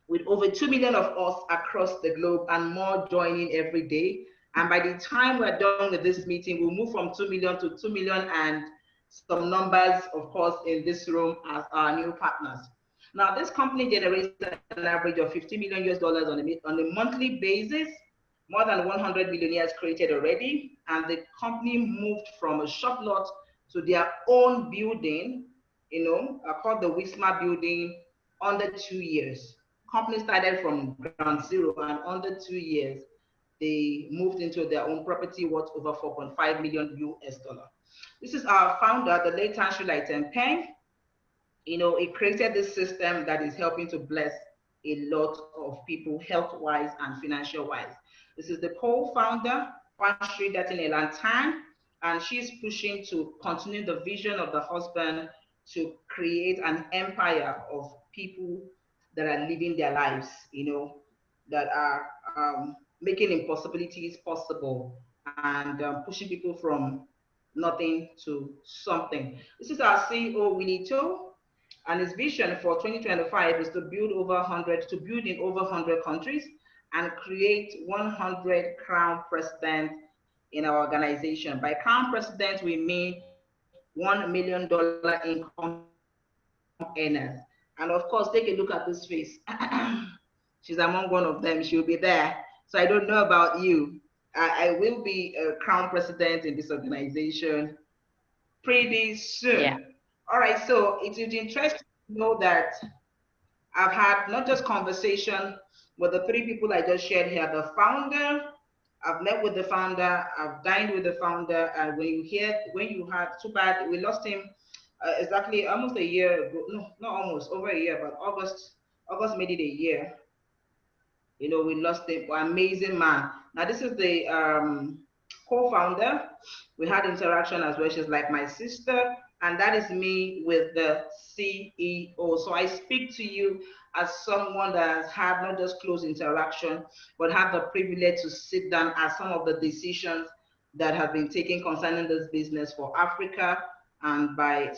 with over 2 million of us across the globe and more joining every day. And by the time we're done with this meeting, we'll move from 2 million to 2 million and some numbers, of course, in this room as our new partners. Now, this company generates an average of $50 million US on a monthly basis, more than 100 millionaires created already. And the company moved from a shop lot to their own building, you know, called the Wisma building, under 2 years. Company started from ground zero, and under 2 years, they moved into their own property worth over 4.5 million US dollar. This is our founder, the late Tanshulai Tempeng. You know, he created this system that is helping to bless a lot of people health-wise and financial-wise. This is the co-founder, Kwashri Datin-Elantan, and she's pushing to continue the vision of the husband to create an empire of people that are living their lives, you know, that are making impossibilities possible and pushing people from nothing to something. This is our CEO, Winnie To, and his vision for 2025 is to build in over 100 countries and create 100 crown presidents in our organization. By crown president, we mean $1 million income earners. And of course, take a look at this face. She's among one of them. She'll be there. So I don't know about you. I will be a crown president in this organization pretty soon. Yeah. All right, so it is interesting to know that I've had not just conversation with the three people I just shared here, the founder, I've met with the founder, I've dined with the founder, and when you had, too bad, we lost him exactly almost a year ago, no, not almost, over a year, but August made it a year. You know, we lost him, amazing man. Now this is the co-founder. We had interaction as well. She's like my sister, and that is me with the CEO. So I speak to you as someone that has had not just close interaction, but have the privilege to sit down at some of the decisions that have been taken concerning this business for Africa and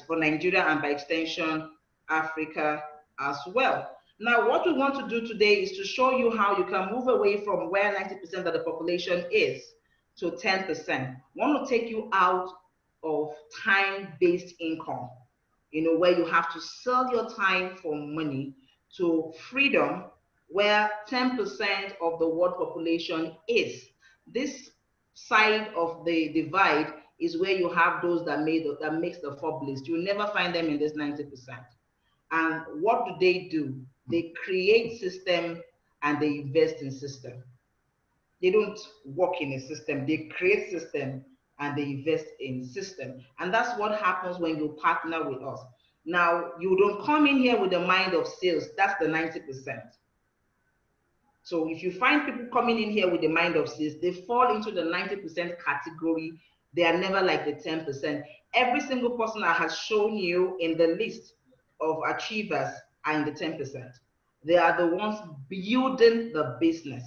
for Nigeria, and by extension, Africa as well. Now, what we want to do today is to show you how you can move away from where 90% of the population is to 10%. We want to take you out of time-based income, you know, where you have to sell your time for money, to freedom, where 10% of the world population is. This side of the divide is where you have those that makes the top list. You'll never find them in this 90%. And what do? They create system and they invest in system. They don't work in a system, they create system and they invest in system. And that's what happens when you partner with us. Now, you don't come in here with the mind of sales, that's the 90%. So if you find people coming in here with the mind of sales, they fall into the 90% category. They are never like the 10%. Every single person I have shown you in the list of achievers are in the 10%. They are the ones building the business.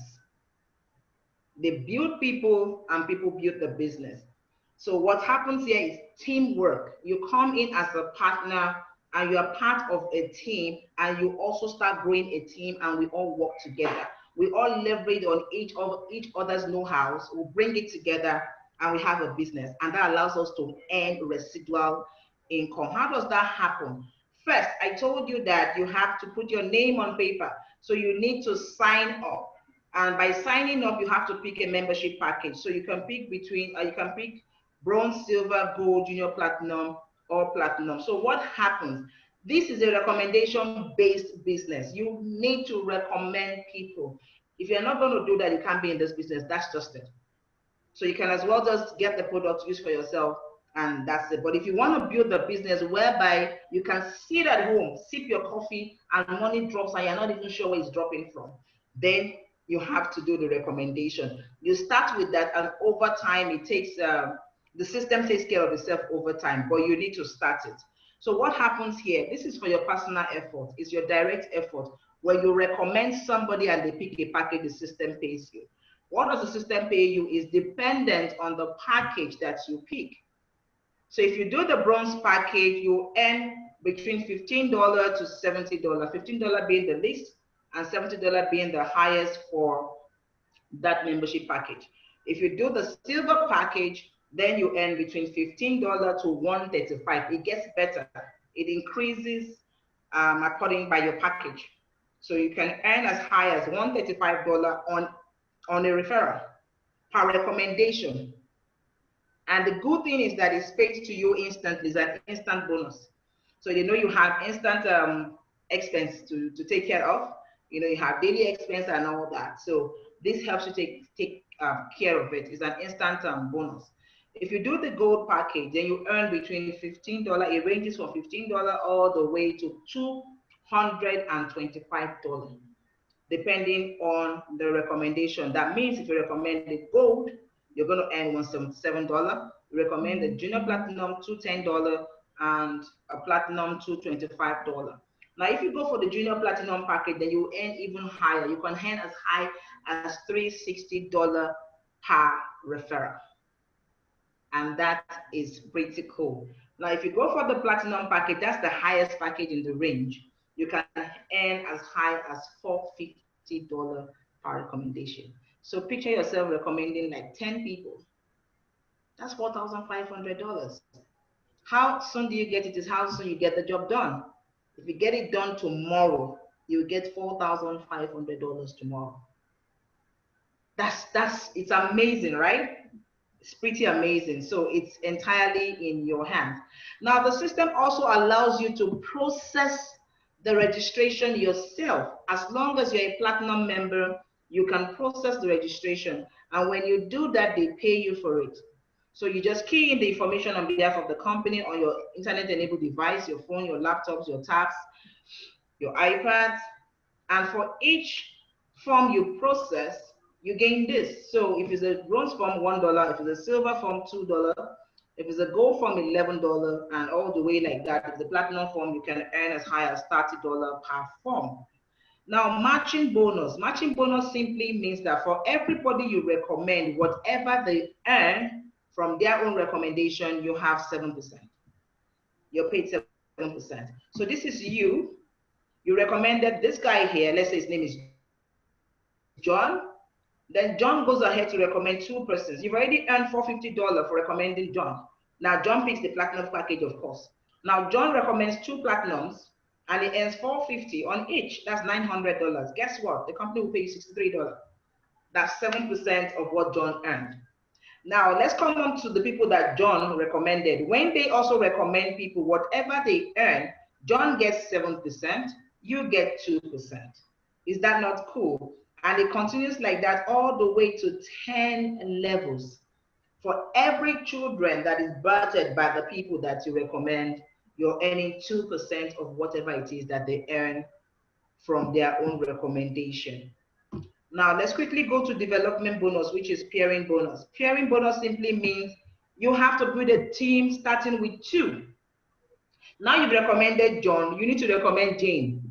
They build people and people build the business. So what happens here is teamwork. You come in as a partner and you are part of a team, and you also start growing a team, and we all work together. We all leverage on each other's know-hows, we bring it together, and we have a business, and that allows us to earn residual income. How does that happen? First, I told you that you have to put your name on paper. So you need to sign up. And by signing up, you have to pick a membership package. So you can pick between, you can pick bronze, silver, gold, junior platinum, or platinum. So what happens? This is a recommendation-based business. You need to recommend people. If you're not going to do that, you can't be in this business. That's just it. So you can as well just get the product, use for yourself, and that's it. But if you want to build a business whereby you can sit at home, sip your coffee, and money drops, and you're not even sure where it's dropping from, then you have to do the recommendation. You start with that, and over time, it takes the system takes care of itself over time, but you need to start it. So what happens here? This is for your personal effort. It's your direct effort. When you recommend somebody and they pick a package, the system pays you. What does the system pay you is dependent on the package that you pick. So if you do the bronze package, you earn between $15 to $70, $15 being the least and $70 being the highest for that membership package. If you do the silver package, then you earn between $15 to $135. It gets better. It increases according by your package. So you can earn as high as $135 on a referral per recommendation. And the good thing is that it's paid to you instantly. It's an instant bonus. So you know you have instant expense to take care of. You know, you have daily expense and all that. So this helps you take care of it. It's an instant bonus. If you do the gold package, then you earn between $15. It ranges from $15 all the way to $225, depending on the recommendation. That means if you recommend the gold, you're going to earn $177. You recommend the junior platinum, $210, and a platinum, $225. Now, if you go for the junior platinum package, then you earn even higher. You can earn as high as $360 per referral. And that is pretty cool. Now, if you go for the platinum package, that's the highest package in the range. You can earn as high as $450 per recommendation. So picture yourself recommending like 10 people. That's $4,500. How soon do you get it is how soon you get the job done. If you get it done tomorrow, you get $4,500 tomorrow. It's amazing, right? It's pretty amazing. So it's entirely in your hands. Now the system also allows you to process the registration yourself. As long as you're a platinum member, you can process the registration. And when you do that, they pay you for it. So you just key in the information on behalf of the company on your internet-enabled device, your phone, your laptops, your tabs, your iPads. And for each form you process, you gain this. So if it's a bronze form, $1. If it's a silver form, $2. If it's a gold form, $11, and all the way like that. If it's a platinum form, you can earn as high as $30 per form. Now, matching bonus. Matching bonus simply means that for everybody you recommend, whatever they earn from their own recommendation, you have 7%. You're paid 7%. So this is you. You recommended this guy here. Let's say his name is John. Then John goes ahead to recommend 2 persons. You've already earned $450 for recommending John. Now John picks the platinum package, of course. Now John recommends 2 platinums and he earns $450 on each. That's $900. Guess what? The company will pay you $63. That's 7% of what John earned. Now let's come on to the people that John recommended. When they also recommend people, whatever they earn, John gets 7%, you get 2%. Is that not cool? And it continues like that all the way to 10 levels. For every children that is birthed by the people that you recommend, you're earning 2% of whatever it is that they earn from their own recommendation. Now, let's quickly go to development bonus, which is pairing bonus. Pairing bonus simply means you have to build a team starting with 2. Now you've recommended John, you need to recommend Jane.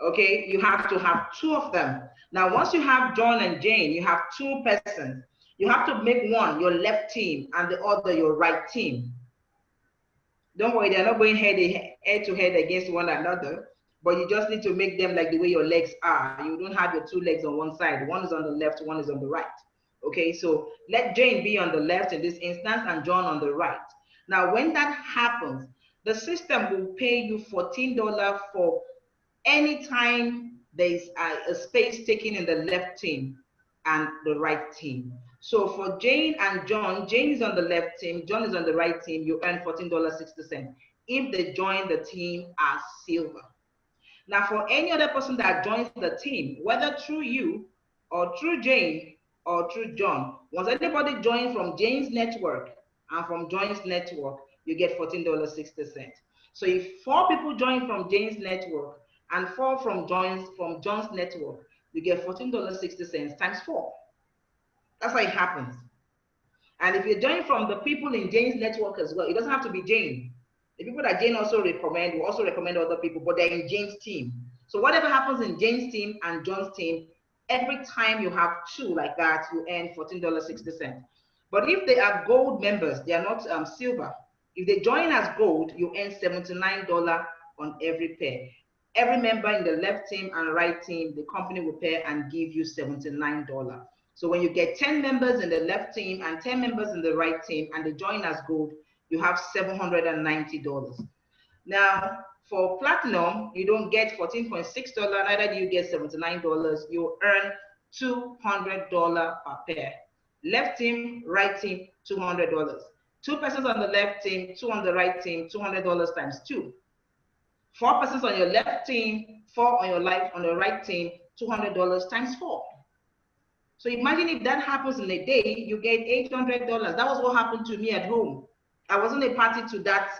Okay, you have to have 2 of them. Now, once you have John and Jane, you have 2 persons. You have to make one your left team and the other your right team. Don't worry, they're not going head to head against one another, but you just need to make them like the way your legs are. You don't have your 2 legs on one side. One is on the left, one is on the right. Okay, so let Jane be on the left in this instance and John on the right. Now, when that happens, the system will pay you $14 for any time there's a space taken in the left team and the right team. So for Jane and John, Jane is on the left team, John is on the right team, you earn $14.60 if they join the team as silver. Now for any other person that joins the team, whether through you or through Jane or through John, once anybody joins from Jane's network and from John's network, you get $14.60. So if 4 people join from Jane's network and 4 from John's network, you get $14.60 times 4. That's how it happens. And if you join from the people in Jane's network as well, it doesn't have to be Jane. The people that Jane also recommend will also recommend other people, but they're in Jane's team. So whatever happens in Jane's team and John's team, every time you have 2 like that, you earn $14.60. But if they are gold members, they are not silver. If they join as gold, you earn $79 on every pair. Every member in the left team and right team, the company will pay and give you $79. So when you get 10 members in the left team and 10 members in the right team and they join as gold, you have $790. Now, for platinum, you don't get $14.6, neither do you get $79. You earn $200 per pair. Left team, right team, $200. 2 persons on the left team, 2 on the right team, $200 times 2. 4 persons on your left team, 4 on your right team, $200 times 4. So imagine if that happens in a day, you get $800. That was what happened to me at home. I wasn't a party to that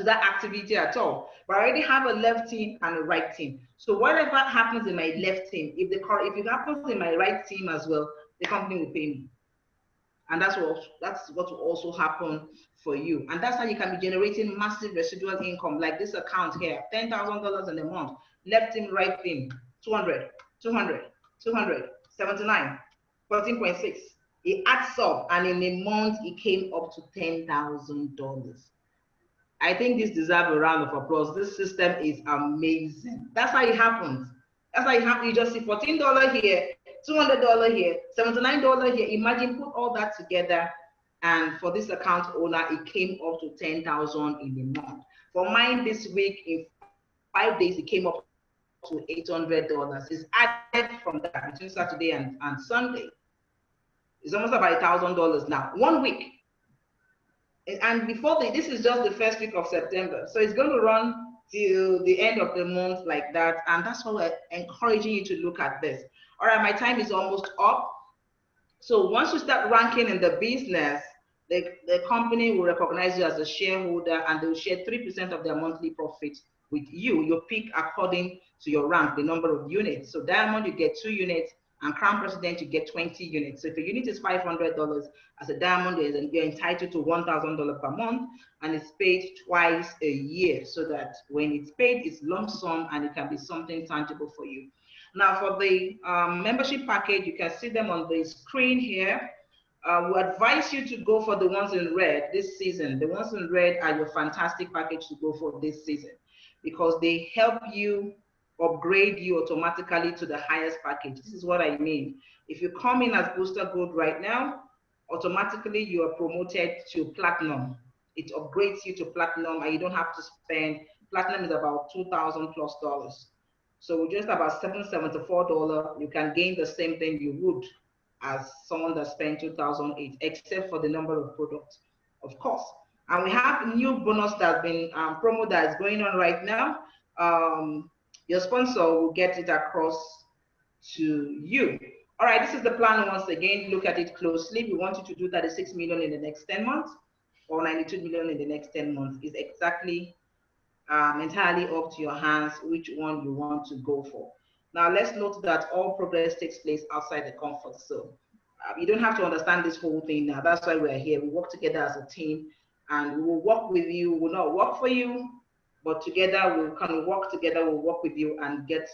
activity at all, but I already have a left team and a right team. So whatever happens in my left team, if it happens in my right team as well, the company will pay me. And that's what will also happen for you. And that's how you can be generating massive residual income, like this account here, $10,000 in a month. Left team, right team, 200, 200, 200, 79, 14.6. It adds up, and in a month, it came up to $10,000. I think this deserves a round of applause. This system is amazing. That's how it happens. That's how it happens. You just see $14 here, $200 here, $79 here. Imagine, put all that together, and for this account owner, it came up to $10,000 in a month. For mine this week, in 5 days, it came up to $800. It's added from that between Saturday and Sunday. It's almost about $1,000 now, 1 week. And before this is just the first week of September. So it's going to run till the end of the month like that. And that's why we're encouraging you to look at this. All right, my time is almost up. So once you start ranking in the business, the company will recognize you as a shareholder, and they will share 3% of their monthly profit with you. You pick according to your rank, the number of units. So Diamond, you get 2 units, and Crown President, you get 20 units. So if a unit is $500, as a Diamond, you're entitled to $1,000 per month, and it's paid twice a year, so that when it's paid, it's lump sum, and it can be something tangible for you. Now, for the membership package, you can see them on the screen here. We advise you to go for the ones in red this season. The ones in red are your fantastic package to go for this season, because they help you upgrade you automatically to the highest package. This is what I mean. If you come in as Booster Gold right now, automatically you are promoted to Platinum. It upgrades you to Platinum, and you don't have to spend. Platinum is about $2,000+. So just about $774, you can gain the same thing you would as someone that spent $2,008, except for the number of products, of course. And we have a new bonus that's been promo that is going on right now. Your sponsor will get it across to you. All right, this is the plan once again. Look at it closely. We want you to do 36 million in the next 10 months or 92 million in the next 10 months. It's exactly entirely up to your hands which one you want to go for. Now, let's note that all progress takes place outside the comfort zone. You don't have to understand this whole thing now. That's why we're here. We work together as a team, and we will work with you. We will not work for you, but together we'll kind of work together. We'll work with you and get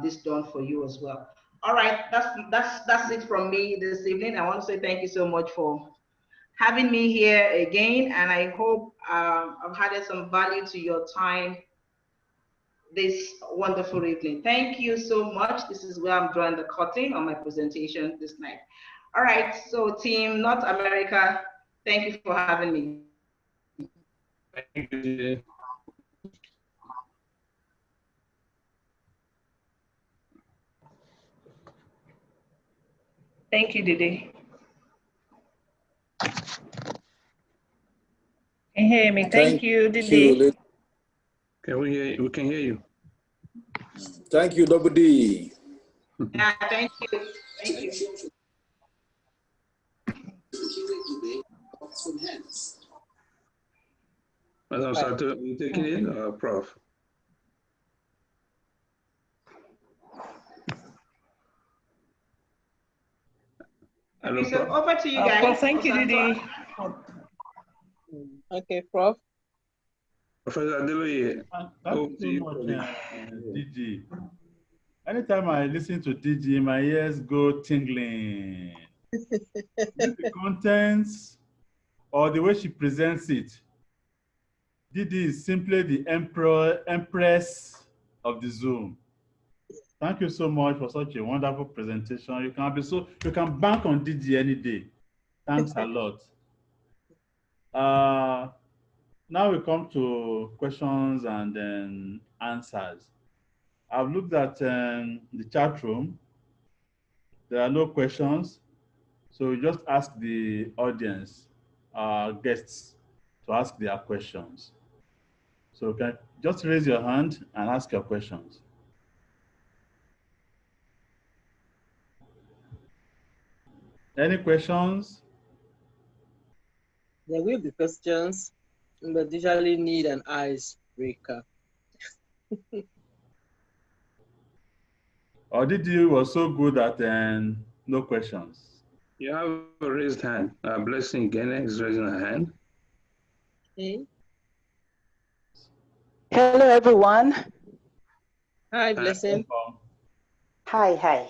this done for you as well. All right, that's it from me this evening. I want to say thank you so much for having me here again, and I hope I've added some value to your time this wonderful evening. Thank you so much. This is where I'm drawing the curtain on my presentation this night. All right, so Team North America, thank you for having me. Thank you. Thank you, Didi. Can you hear me? Thank you, Didi. Can we hear you? We can hear you. Thank you, Double D. Yeah, thank you. Thank you. Madam Sato, you taking it, Prof? Hello, Okay, so Prof. over to you guys. Prof, thank you, Didi. Okay, Prof. Professor Adeloye. Thank you so much, DG. Anytime I listen to DG, my ears go tingling. The contents or the way she presents it, DG is simply the empress of the Zoom. Thank you so much for such a wonderful presentation. You can bank on DG any day. Thanks a lot. Now we come to questions and then answers. I've looked at the chat room. There are no questions. So we just ask the audience, guests, to ask their questions. So you can just raise your hand and ask your questions. Any questions? There will be questions, but usually need an icebreaker. Or did you was so good at no questions? You have a raised hand. Blessing Gene is raising a hand. Okay. Hello, everyone. Hi, Blessing. Hi.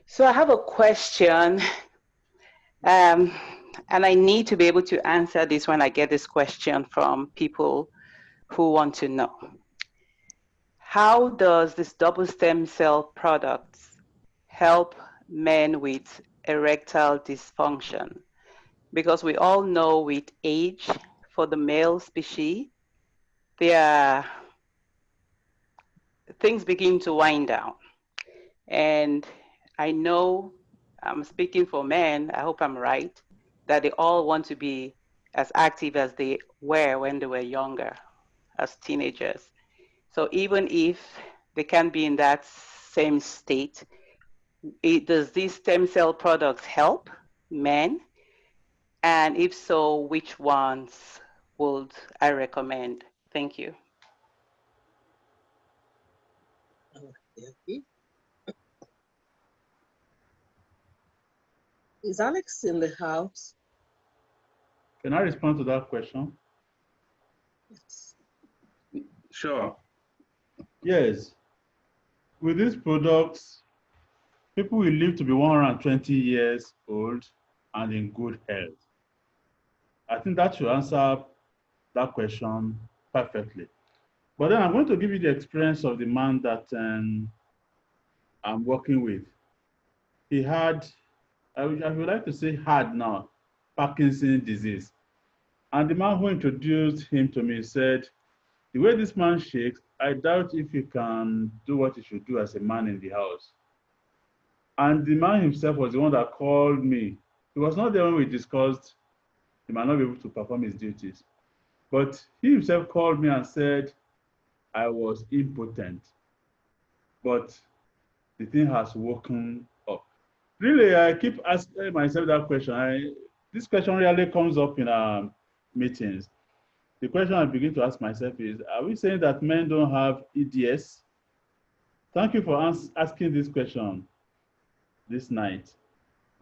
So I have a question, and I need to be able to answer this when I get this question from people who want to know. How does this double stem cell products help men with erectile dysfunction? Because we all know with age, for the male species, things begin to wind down. And I know, I'm speaking for men, I hope I'm right, that they all want to be as active as they were when they were younger, as teenagers. So even if they can't be in that same state, does these stem cell products help men? And if so, which ones would I recommend? Thank you. Okay. Is Alex in the house? Can I respond to that question? Yes. Sure. Yes. With these products, people will live to be 120 years old and in good health. I think that should answer that question perfectly. But then I'm going to give you the experience of the man that I'm working with. He had, I would like to say had now, Parkinson's disease. And the man who introduced him to me said, the way this man shakes, I doubt if he can do what he should do as a man in the house. And the man himself was the one that called me. He was not there when we discussed he might not be able to perform his duties. But he himself called me and said I was impotent. But the thing has woken up. Really, I keep asking myself that question. This question really comes up in our meetings. The question I begin to ask myself is, are we saying that men don't have EDS? Thank you for asking this question this night.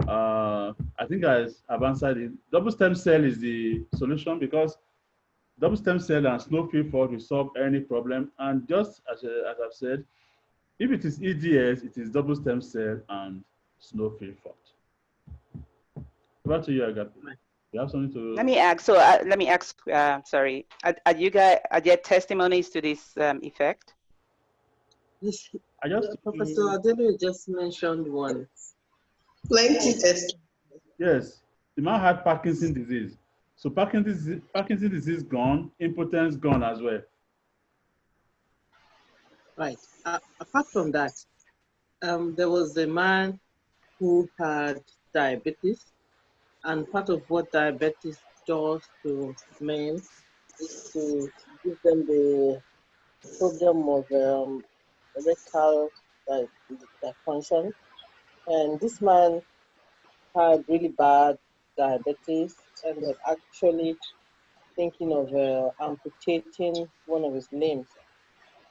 I think I've answered it. Double stem cell is the solution because double stem cell and snowfield fault will solve any problem. And just as I've said, if it is EDS, it is double stem cell and snowfield fault. Back to you, Agape. You have something to? Let me ask. So let me ask. Sorry, are there testimonies to this effect? Yes. Professor Adelu just mentioned one. Plenty test. Yes, the man had Parkinson's disease. So Parkinson's disease gone, impotence gone as well. Right. Apart from that, there was a man who had diabetes, and part of what diabetes does to men is to give them the problem of erectile dysfunction. And this man had really bad diabetes and was actually thinking of amputating one of his limbs.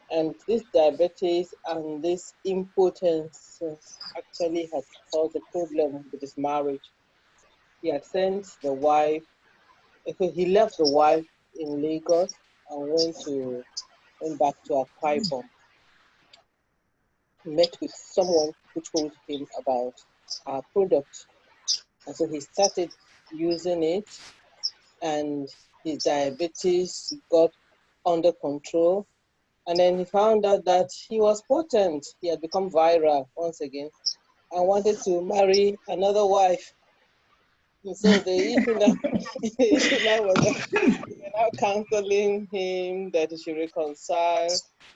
And this diabetes and this impotence actually had caused a problem with his marriage. He had sent the wife, so he left the wife in Lagos and went back to Akwa Ibom. He met with someone who told him about our product. And so he started using it, and his diabetes got under control. And then he found out that he was potent. He had become viral once again and wanted to marry another wife. And so the issue now was that they're now counseling him that he should reconcile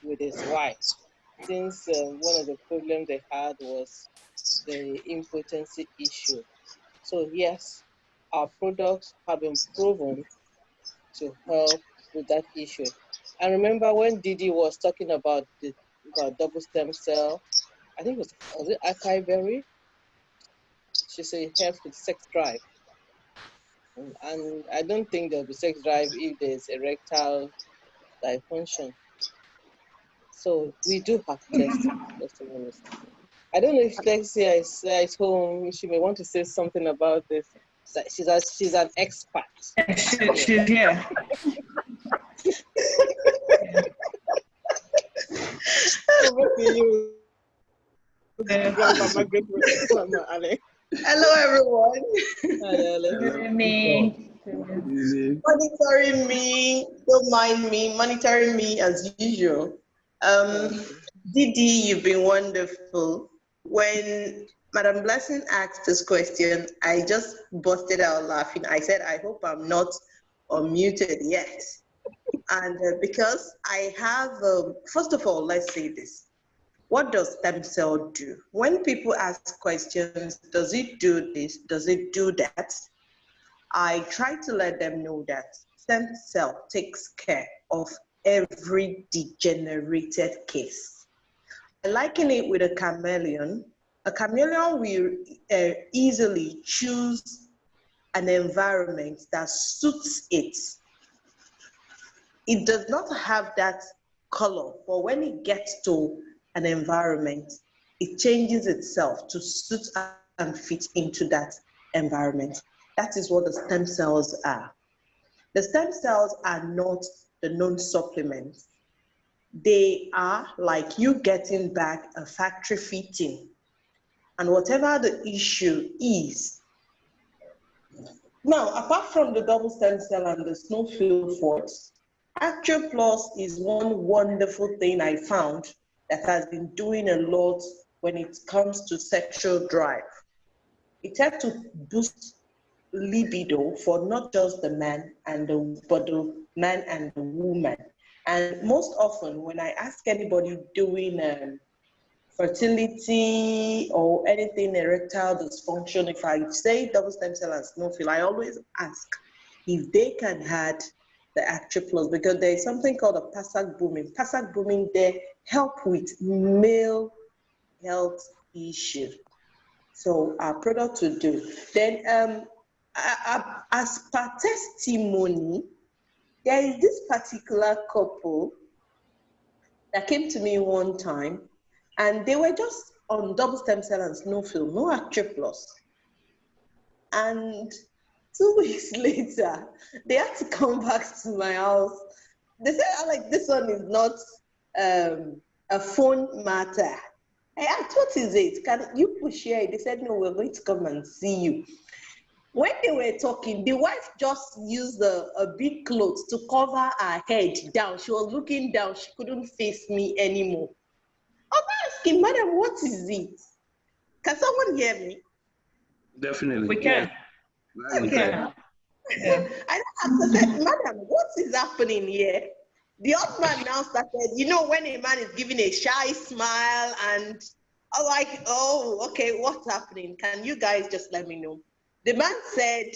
with his wife, since one of the problems they had was the impotency issue. So yes, our products have been proven to help with that issue. And remember when Didi was talking about double stem cell, I think was it Acai Berry? She said it helps with sex drive. And I don't think there'll be sex drive if there's erectile dysfunction. So we do have testimonies. I don't know if Lexia is at home. She may want to say something about this. She's an expert. She's here. Over to you. Hello, everyone. Good evening. Monitoring me, don't mind me, monitoring me as usual. Didi, you've been wonderful. When Madam Blessing asked this question, I just busted out laughing. I said, I hope I'm not unmuted yet. And because I have, first of all, let's say this. What does stem cell do? When people ask questions, does it do this? Does it do that? I try to let them know that stem cell takes care of every degenerated case. I liken it with a chameleon. A chameleon will easily choose an environment that suits it. It does not have that color, but when it gets to an environment, it changes itself to suit and fit into that environment. That is what the stem cells are. The stem cells are not the known supplements. They are like you getting back a factory fitting. And whatever the issue is. Now, apart from the double stem cell and the snowfield force, ActioPlus is one wonderful thing I found that has been doing a lot when it comes to sexual drive. It helps to boost libido for not just the man but the man and the woman. And most often when I ask anybody doing fertility or anything erectile dysfunction, if I say double stem cell and snowfield, I always ask if they can add the ActioPlus, because there is something called a PASAC booming. PASAC booming, they help with male health issues. So our product will do. Then as per testimony, there is this particular couple that came to me one time, and they were just on double stem cell and snowfield, no ActioPlus. And 2 weeks later, they had to come back to my house. They said, like, this one is not a phone matter. I asked, what is it? Can you push here? They said, no, we're going to come and see you. When they were talking, the wife just used a big cloth to cover her head down. She was looking down. She couldn't face me anymore. I was asking, madam, what is it? Can someone hear me? Definitely. We can. Okay. Yeah. I said, madam, what is happening here? The husband now started, you know, when a man is giving a shy smile and I'm like, oh, okay, what's happening? Can you guys just let me know? The man said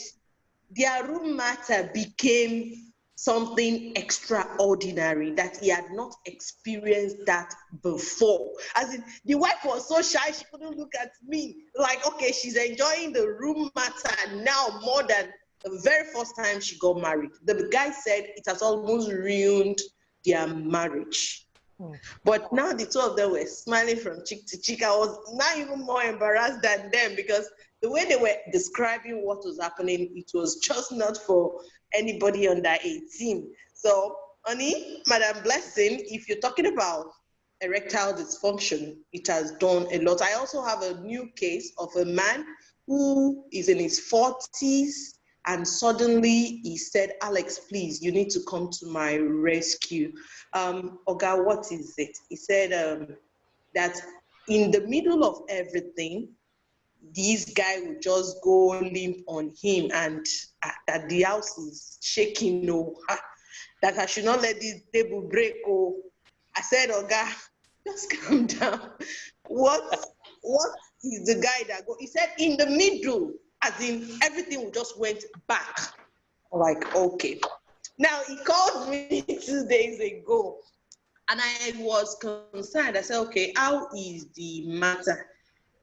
their room matter became something extraordinary, that he had not experienced that before. As in, the wife was so shy, she couldn't look at me. Like, okay, she's enjoying the room matter now more than the very first time she got married. The guy said it has almost ruined their marriage. But now the two of them were smiling from cheek to cheek. I was not even more embarrassed than them, because the way they were describing what was happening, it was just not for anybody under 18. So, honey, Madam Blessing, if you're talking about erectile dysfunction, it has done a lot. I also have a new case of a man who is in his 40s, and suddenly he said, Alex, please, you need to come to my rescue. Oga, what is it? He said that in the middle of everything, this guy would just go limp on him, and that the house is shaking, that I should not let this table break. Oh, I said, Oga, just calm down. What is the guy that go? He said in the middle, as in everything just went back. Like, okay. Now he called me 2 days ago, and I was concerned. I said, okay, how is the matter?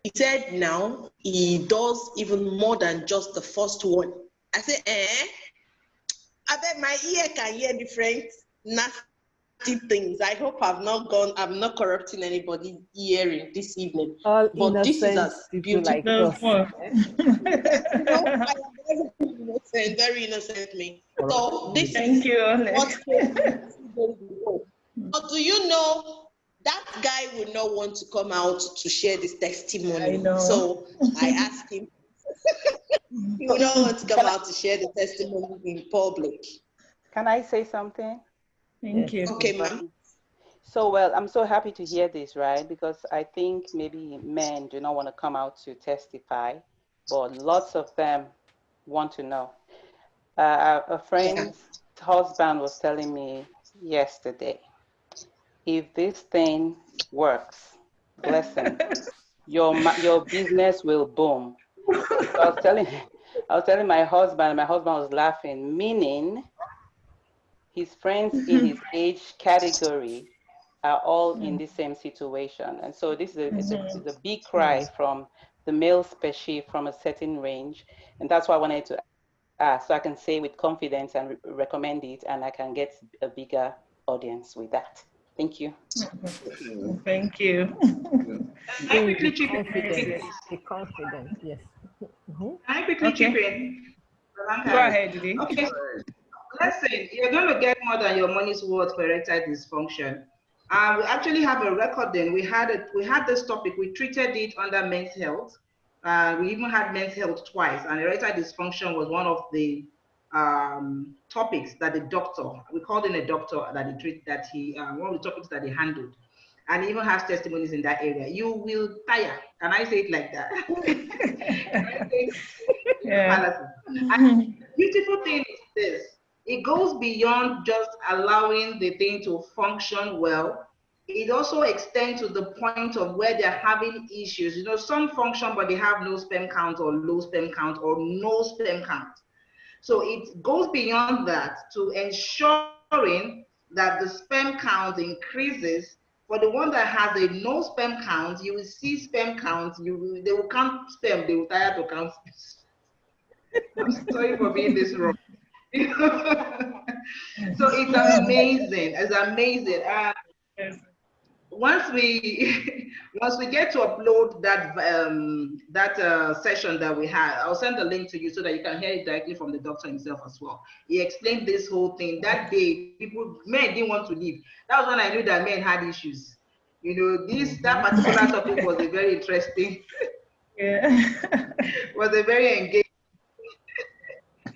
He said now he does even more than just the first one. I said, I bet my ear can hear different nasty things. I hope I'm not corrupting anybody's hearing this evening. All but this is as people like beautiful. us. I am very innocent, very innocent me. So this Thank is you, what. Alex. But do you know that guy would not want to come out to share this testimony? I know. So I asked him. He would not want to come out to share the testimony in public. Can I say something? Thank you. Okay, ma'am. So, well, I'm so happy to hear this, right? Because I think maybe men do not want to come out to testify, but lots of them want to know. A friend's husband was telling me yesterday, if this thing works, blessing, your business will boom. So I was telling my husband was laughing, meaning his friends in his age category are all in the same situation. And so this is a big cry from the male species from a certain range. And that's why I wanted to ask, so I can say with confidence and recommend it, and I can get a bigger audience with that. Thank you. Thank you. I quickly chip Confidence, the confidence, yes. I quickly chip in? Go ahead, Didi. Okay. Listen, you're going to get more than your money's worth for erectile dysfunction. We actually have a recording. We had this topic. We treated it under men's health. We even had men's health twice, and erectile dysfunction was one of the topics that the doctor, we called in a doctor that one of the topics that he handled, and he even has testimonies in that area. You will tire. Can I say it like that? Yeah. And the beautiful thing is this: it goes beyond just allowing the thing to function well. It also extends to the point of where they're having issues. You know, some function, but they have no sperm count or low sperm count or no sperm count. So it goes beyond that to ensuring that the sperm count increases. For the one that has a no sperm count, you will see sperm count. They will count sperm. They will tire to count. I'm sorry for being this wrong. So it's amazing. It's amazing. Once we get to upload that session that we had, I'll send the link to you so that you can hear it directly from the doctor himself as well. He explained this whole thing. That day, men didn't want to leave. That was when I knew that men had issues. You know, that particular topic was a very interesting. Was a very engaging.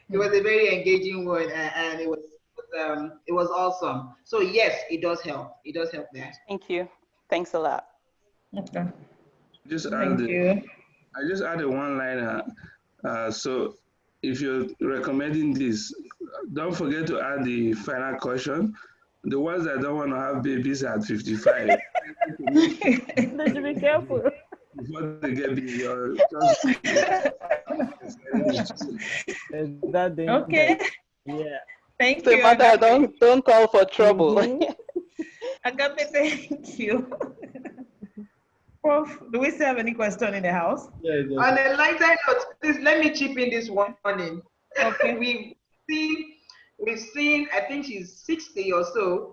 It was a very engaging one, and it was awesome. So yes, it does help. It does help there. Thank you. Thanks a lot. Okay. Thank you. I just added one liner. So if you're recommending this, don't forget to add the final caution. The ones that don't want to have babies at 55. They should be careful. before they get busy. That Okay. Yeah. Thank So, you, Mother, Agape. don't call for trouble. Agape, thank you. Prof, do we still have any question in the house? Yeah, On a lighter note, please let me chip in this morning. Okay. we've seen, I think she's 60 or so.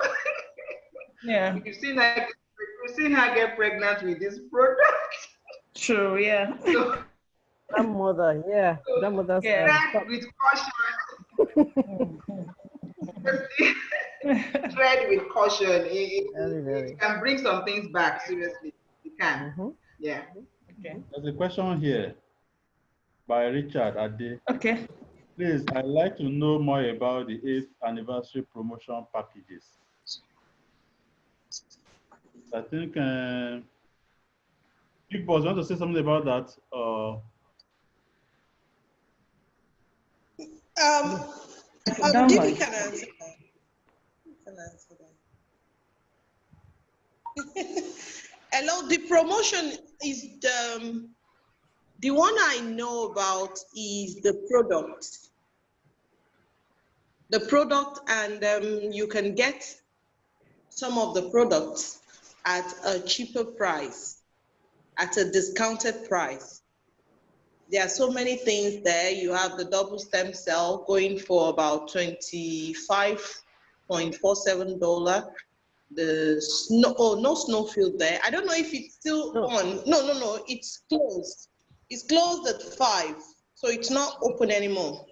Yeah. We've seen her get pregnant with this product. True, yeah. So, Grandmother, yeah. Grandmother's tread with caution. Tread with caution. It can bring some things back, seriously. It can. Yeah. Okay. There's a question here by Richard Ade. Okay. Please, I'd like to know more about the 8th anniversary promotion packages. I think Big Boss, you want to say something about that? Didi can answer that. Hello, the promotion is the one I know about is the product. The product, and you can get some of the products at a cheaper price, at a discounted price. There are so many things there. You have the double stem cell going for about $25.47. The snow, no Snowfield there. I don't know if it's still on. No, it's closed. It's closed at 5, so it's not open anymore.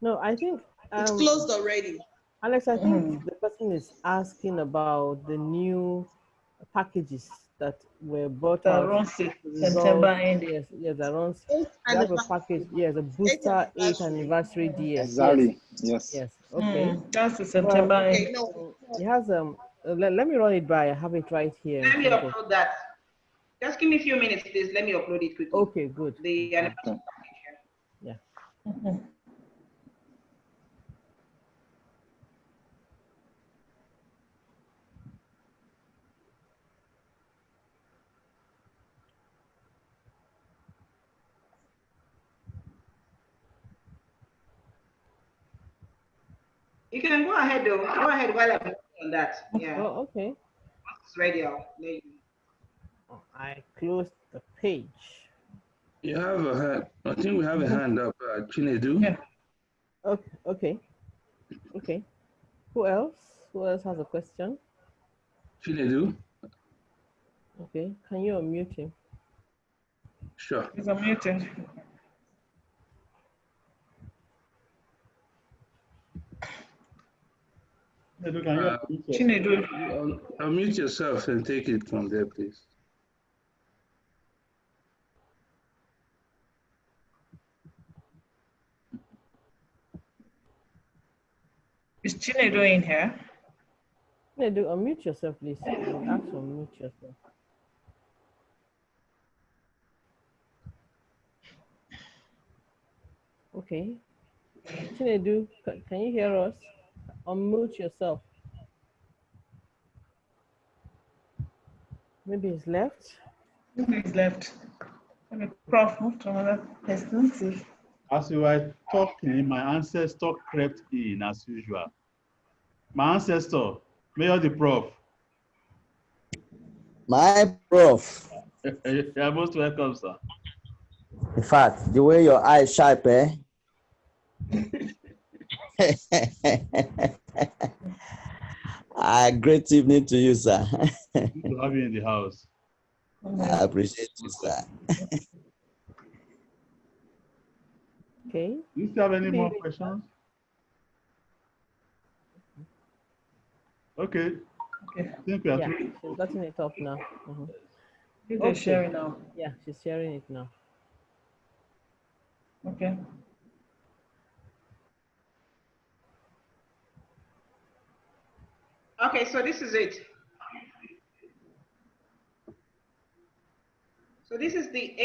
No, I think it's closed already. Alex, I think the person is asking about the new packages that were bought out. September end. Yes, that runs. They have a package. Yes, a booster 8th anniversary DS. Exactly. Yes. Okay. That's the September end. Okay, no. It has let me run it by. I have it right here. Let me upload that. Just give me a few minutes, please. Let me upload it quickly. Okay, good. The anniversary package. Yeah. You can go ahead though. Go ahead while I'm working on that. Yeah. Oh, okay. Once it's ready, I'll let you. I closed the page. You have a hand. I think we have a hand up, Chinedu. Yeah. Okay. Who else? Who else has a question? Chinedu. Okay. Can you unmute him? Sure. He's unmuted. Chinedu, unmute yourself and take it from there, please. Is Chinedu in here? Chinedu, unmute yourself, please. Ask to unmute yourself. Okay. Chinedu, can you hear us? Unmute yourself. Maybe he's left. Maybe he's left. Maybe Prof moved to another person. As you were talking, my ancestor crept in as usual. My ancestor, Mayor the Prof. My Prof. You're most welcome, sir. In fact, the way your eyes sharp, eh? Great evening to you, sir. Good to have you in the house. I appreciate you, sir. Okay. Do you still have any more questions? Okay. Okay. I think we are through. She's gotten it up now. Okay. Sharing now. Yeah, she's sharing it now. Okay. Okay, so this is it. So this is the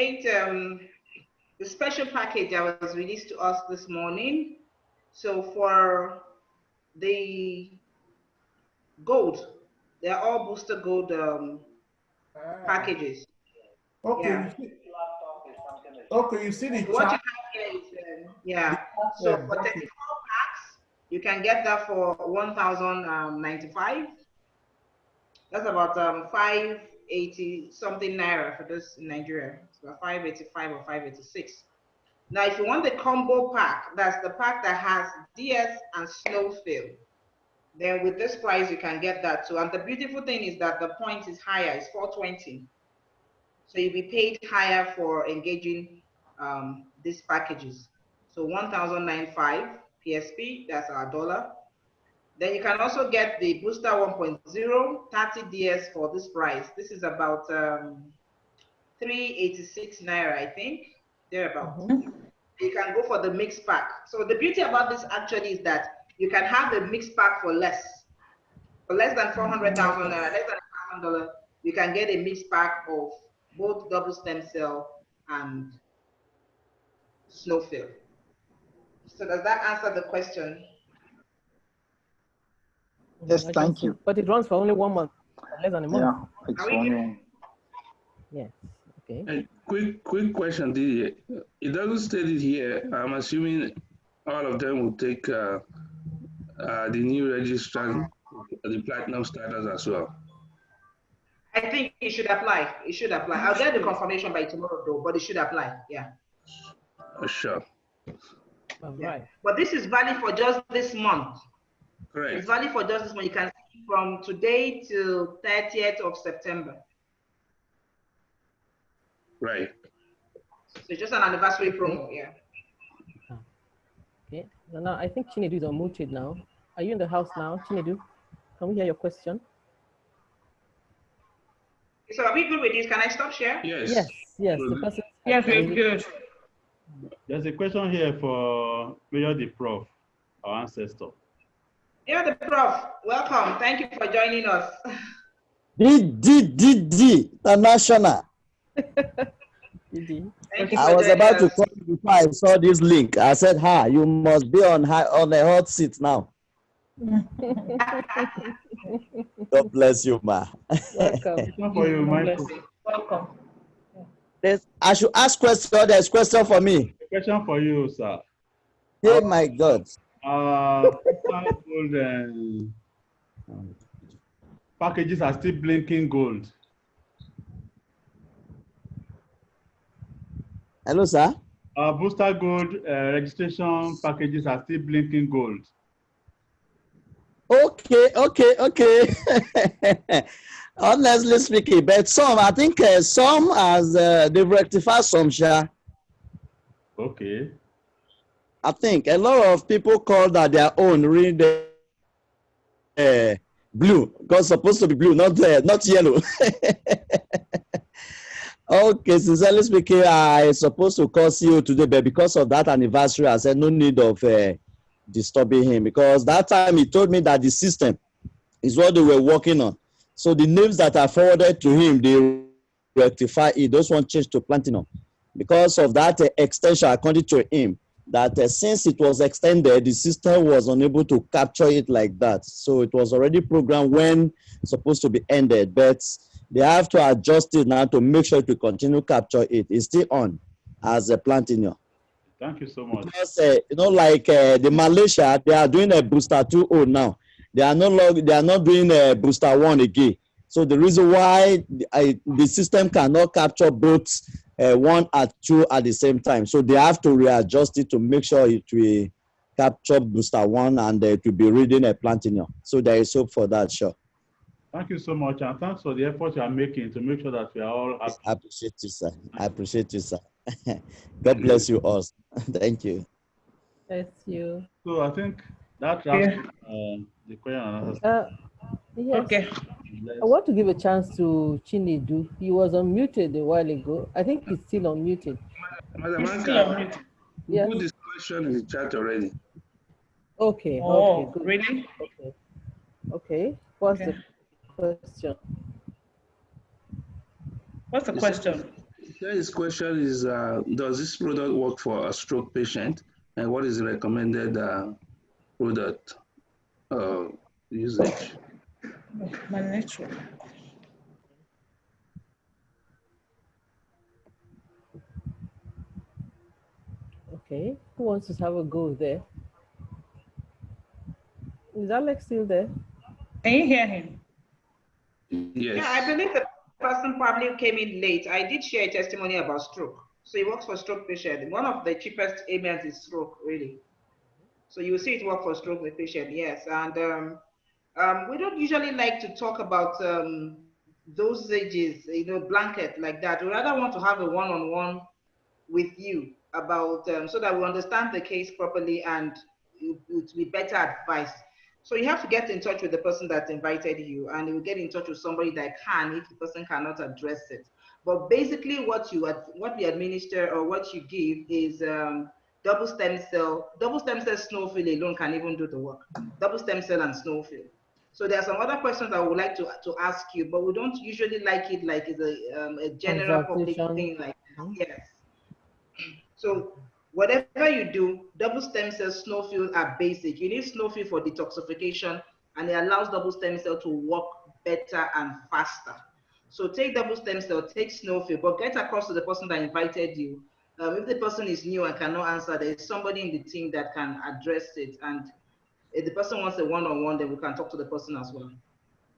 the special package that was released to us this morning. So for the gold, they're all booster gold packages. Okay. Yeah. Okay, you see the What you chart. have here is, yeah. So for 34 packs, you can get that for 1,095. That's about 580 something naira for this in Nigeria. It's about 585 or 586. Now, if you want the combo pack, that's the pack that has DS and Snowfill. Then with this price, you can get that too. And the beautiful thing is that the point is higher. It's 420. So you'll be paid higher for engaging these packages. So 1,095 PSP, that's our dollar. Then you can also get the Booster 1.0 30 DS for this price. This is about 386 naira, I think, thereabout. You can go for the mixed pack. So the beauty about this actually is that you can have the mixed pack for less than 400,000 naira, less than $1,000. You can get a mixed pack of both double stem cell and Snowfill. So does that answer the question? Yes, thank you. But it runs for only 1 month, less than a month. Yeah, it's only. Yes. Okay. A quick question, Didier. It doesn't state it here. I'm assuming all of them will take the new registrant, the platinum status as well. I think it should apply. It should apply. I'll get the confirmation by tomorrow though, but it should apply. Yeah. Sure. All right. But this is valid for just this month. Correct. It's valid for just this month. You can see from today till 30th of September. Right. So it's just an anniversary promo, yeah. Okay. Now I think Chinedu is unmuted now. Are you in the house now, Chinedu? Can we hear your question? So are we good with this? Can I stop share? Yes. Yes. Yes. The person. Yes, we're good. There's a question here for Major the Prof, our ancestor. Yeah, the Prof. Welcome. Thank you for joining us. International. I was about to call you before I saw this link. I said, "Ha, you must be on a hot seat now." God bless you, ma. Welcome. For you, Michael. Welcome. I should ask question. There's question for me. Question for you, sir. Oh my God. Gold packages are still blinking gold. Hello, sir. Booster Gold registration packages are still blinking gold. Okay. Honestly speaking, but some, I think some as they've rectified some share. Okay. I think a lot of people call that their own read blue, because it's supposed to be blue, not yellow. Okay, sincerely speaking, I supposed to call CEO today, but because of that anniversary, I said no need of disturbing him, because that time he told me that the system is what they were working on. So the names that I forwarded to him, they rectify it. Those one changed to Platinum. Because of that extension, according to him, that since it was extended, the system was unable to capture it like that. So it was already programmed when it's supposed to be ended, but they have to adjust it now to make sure to continue capture it. It's still on as a Platinum. Thank you so much. Because, like the Malaysia, they are doing a booster 2.0 now. They are not doing a booster 1 again. So the reason why the system cannot capture both 1 and 2 at the same time. So they have to readjust it to make sure it will capture booster 1 and it will be reading a Platinum. So there is hope for that, sure. Thank you so much, and thanks for the effort you are making to make sure that we are all happy. I appreciate you, sir. I appreciate you, sir. God bless you all. Thank you. Thank you. So I think that wraps the question and answer. Yes. Okay. I want to give a chance to Chinedu. He was unmuted a while ago. I think he's still unmuted. Madam Anka, we put this question in the chat already. Okay. Oh, okay. Good. really? Okay. Okay. What's the question? What's the question? His question is, does this product work for a stroke patient? And what is the recommended product usage? My network. Okay, who wants to have a go there? Is Alex still there? Can you hear him? Yes. Yeah, I believe the person probably came in late. I did share a testimony about stroke. So he works for stroke patient. One of the cheapest ailments is stroke, really. So you will see it work for stroke with patient, yes. And we don't usually like to talk about dosages, blanket like that. We rather want to have a one-on-one with you about so that we understand the case properly and it would be better advice. So you have to get in touch with the person that invited you, and you will get in touch with somebody that can if the person cannot address it. But basically, what we administer or what you give is double stem cell. Double stem cell snowfil alone can even do the work. Double stem cell and snowfil. So there are some other questions I would like to ask you, but we don't usually like it like it's a general public thing like that. Yes. So whatever you do, double stem cell snowfil are basic. You need snowfil for detoxification, and it allows double stem cell to work better and faster. So take double stem cell, take snowfil, but get across to the person that invited you. If the person is new and cannot answer, there is somebody in the team that can address it. And if the person wants a one-on-one, then we can talk to the person as well.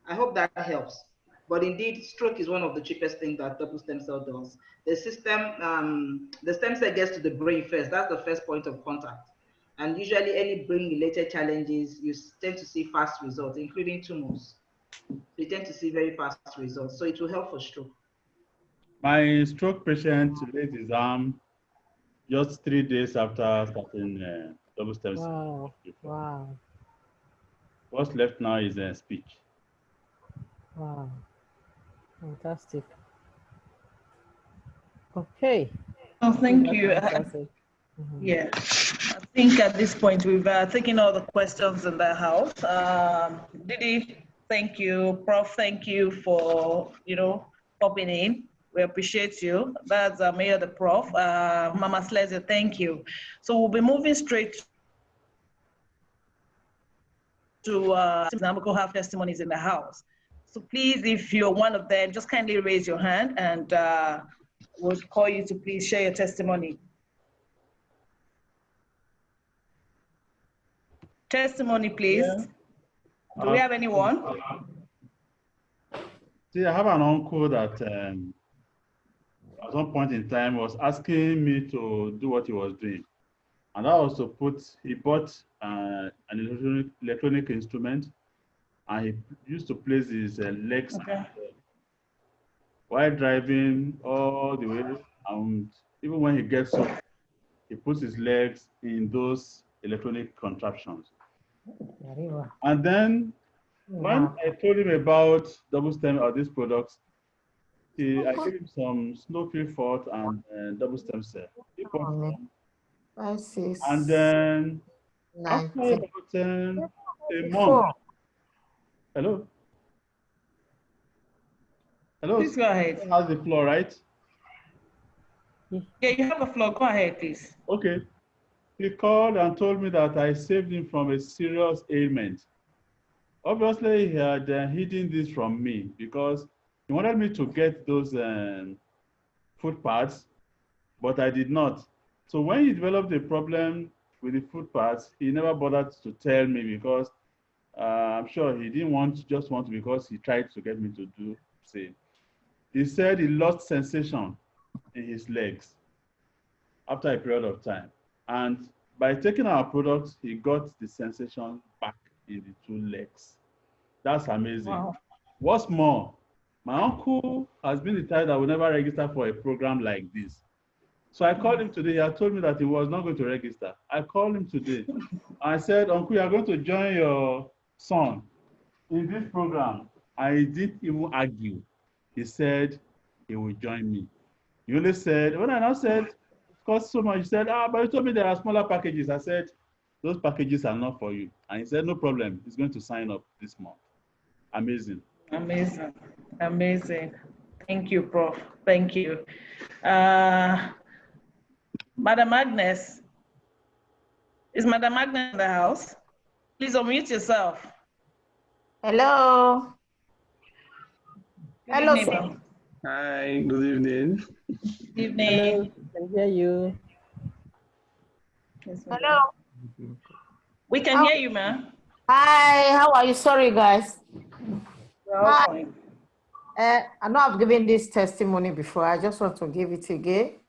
I hope that helps. But indeed, stroke is one of the cheapest things that double stem cell does. The system, the stem cell gets to the brain first. That's the first point of contact. And usually any brain-related challenges, you tend to see fast results, including tumors. You tend to see very fast results. So it will help for stroke. My stroke patient raised his arm just 3 days after starting double stem cell. Wow. Wow. What's left now is speech. Wow. Fantastic. Okay. Oh, thank you. Yeah, I think at this point we've taken all the questions in the house. Didi, thank you. Prof, thank you for popping in. We appreciate you. That's Mayor the Prof. Mama Slezia, thank you. So we'll be moving straight to Namoko have testimonies in the house. So please, if you're one of them, just kindly raise your hand and we'll call you to please share your testimony. Testimony, please. Yeah. Do we have anyone? See, I have an uncle that at one point in time was asking me to do what he was doing. And that was to he bought an electronic instrument, and he used to place his legs while driving all the way. And even when he gets up, he puts his legs in those electronic contraptions. And then when I told him about double stem or these products, I gave him some snowfil fort and double stem cell. And then after about a month, hello? Hello? Please go ahead. Has the floor, right? Yeah, you have a floor. Go ahead, please. Okay. He called and told me that I saved him from a serious ailment. Obviously, he had hidden this from me because he wanted me to get those foot pads, but I did not. So when he developed a problem with the foot pads, he never bothered to tell me because I'm sure he didn't just want to because he tried to get me to do same. He said he lost sensation in his legs after a period of time. And by taking our products, he got the sensation back in the two legs. That's amazing. Wow. What's more, my uncle has been the type that will never register for a program like this. So I called him today. He had told me that he was not going to register. I called him today. I said, Uncle, you are going to join your son in this program. I didn't even argue. He said he will join me. He only said, when I now said, cost so much. He said, but you told me there are smaller packages. I said, those packages are not for you. And he said, no problem. He's going to sign up this month. Amazing. Amazing. Amazing. Thank you, Prof. Thank you. Madam Agnes. Is Madam Agnes in the house? Please unmute yourself. Hello. Good Hello, evening. sir. Hi, good evening. Good evening. Hello, I can hear you. Hello. We can hear you, ma'am. Hi, how are you? Sorry, guys. Hi. I know I've given this testimony before. I just want to give it again.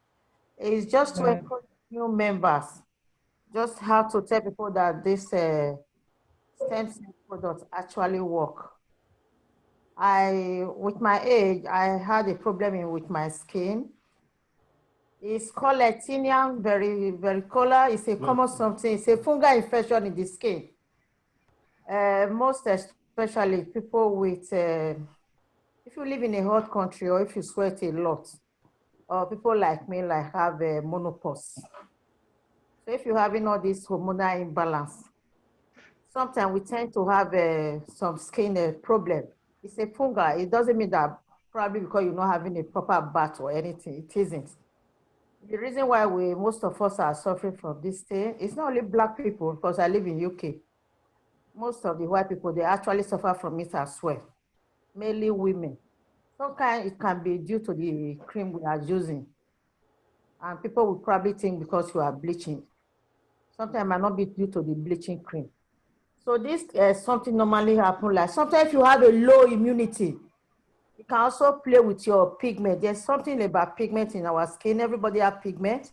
It's just to encourage new members. Just how to tell people that this stem cell product actually work. With my age, I had a problem with my skin. It's called Actinium verrucola. It's a common something. It's a fungal infection in the skin. Most especially people with, if you live in a hot country or if you sweat a lot, or people like me like have menopause. So if you're having all this hormonal imbalance, sometimes we tend to have some skin problem. It's a fungal. It doesn't mean that probably because you're not having a proper bath or anything. It isn't. The reason why most of us are suffering from this thing, it's not only black people, because I live in UK. Most of the white people, they actually suffer from it as well, mainly women. Sometimes it can be due to the cream we are using. And people will probably think because you are bleaching. Sometimes it might not be due to the bleaching cream. So this something normally happens like, sometimes if you have a low immunity, you can also play with your pigment. There's something about pigment in our skin. Everybody has pigment.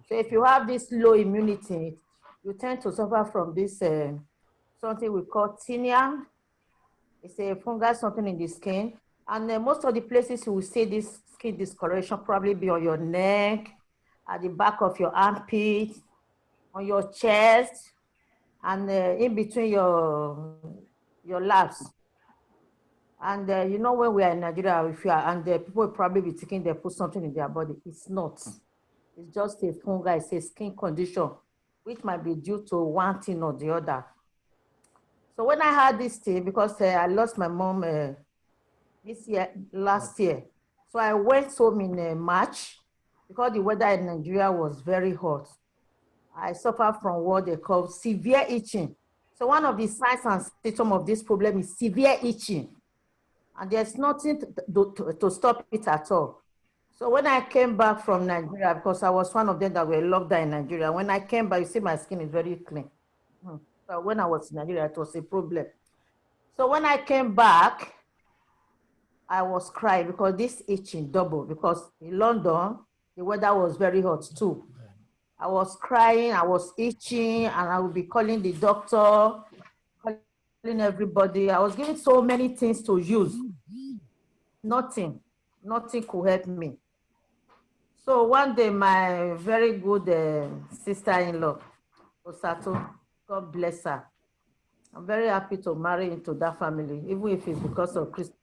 So if you have this low immunity, you tend to suffer from this something we call tinea. It's a fungal something in the skin. And most of the places you will see this skin discoloration probably be on your neck, at the back of your armpit, on your chest, and in between your laps. And you know, when we are in Nigeria, if you are, and people will probably be thinking they put something in their body. It's not. It's just a fungal, it's a skin condition, which might be due to one thing or the other. So when I had this thing, because I lost my mom last year. So I went home in March, because the weather in Nigeria was very hot. I suffered from what they call severe itching. So one of the signs and symptoms of this problem is severe itching. And there's nothing to stop it at all. So when I came back from Nigeria, because I was one of them that were locked down in Nigeria, when I came back, you see my skin is very clean. So when I was in Nigeria, it was a problem. So when I came back, I was crying because this itching doubled, because in London, the weather was very hot too. I was crying, I was itching, and I would be calling the doctor, calling everybody. I was given so many things to use. Nothing could help me. So one day, my very good sister-in-law, Osato, God bless her. I'm very happy to marry into that family, even if it's because of Christian.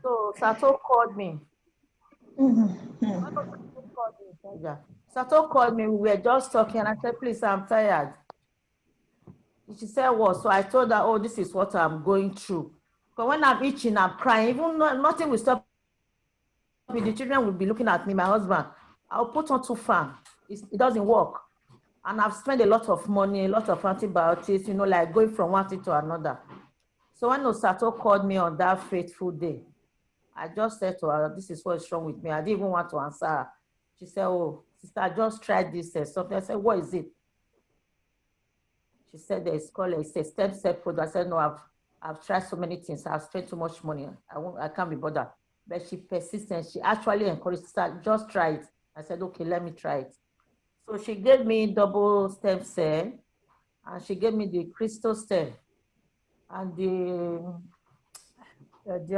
So Sato called me. Sato called me, we were just talking, and I said, please, I'm tired. She said, what? So I told her, oh, this is what I'm going through. But when I'm itching, I'm crying, even nothing will stop me. The children will be looking at me, my husband. I'll put on 2 fans. It doesn't work. And I've spent a lot of money, a lot of antibiotics, you know, like going from one thing to another. So when Osato called me on that fateful day, I just said to her, this is what's wrong with me. I didn't even want to answer her. She said, oh, sister, I just tried this something. I said, what is it? She said, it's called a stem cell product. I said, no, I've tried so many things. I've spent too much money. I can't be bothered. But she persisted. She actually encouraged her, just try it. I said, okay, let me try it. So she gave me double stem cell, and she gave me the crystal stem, and the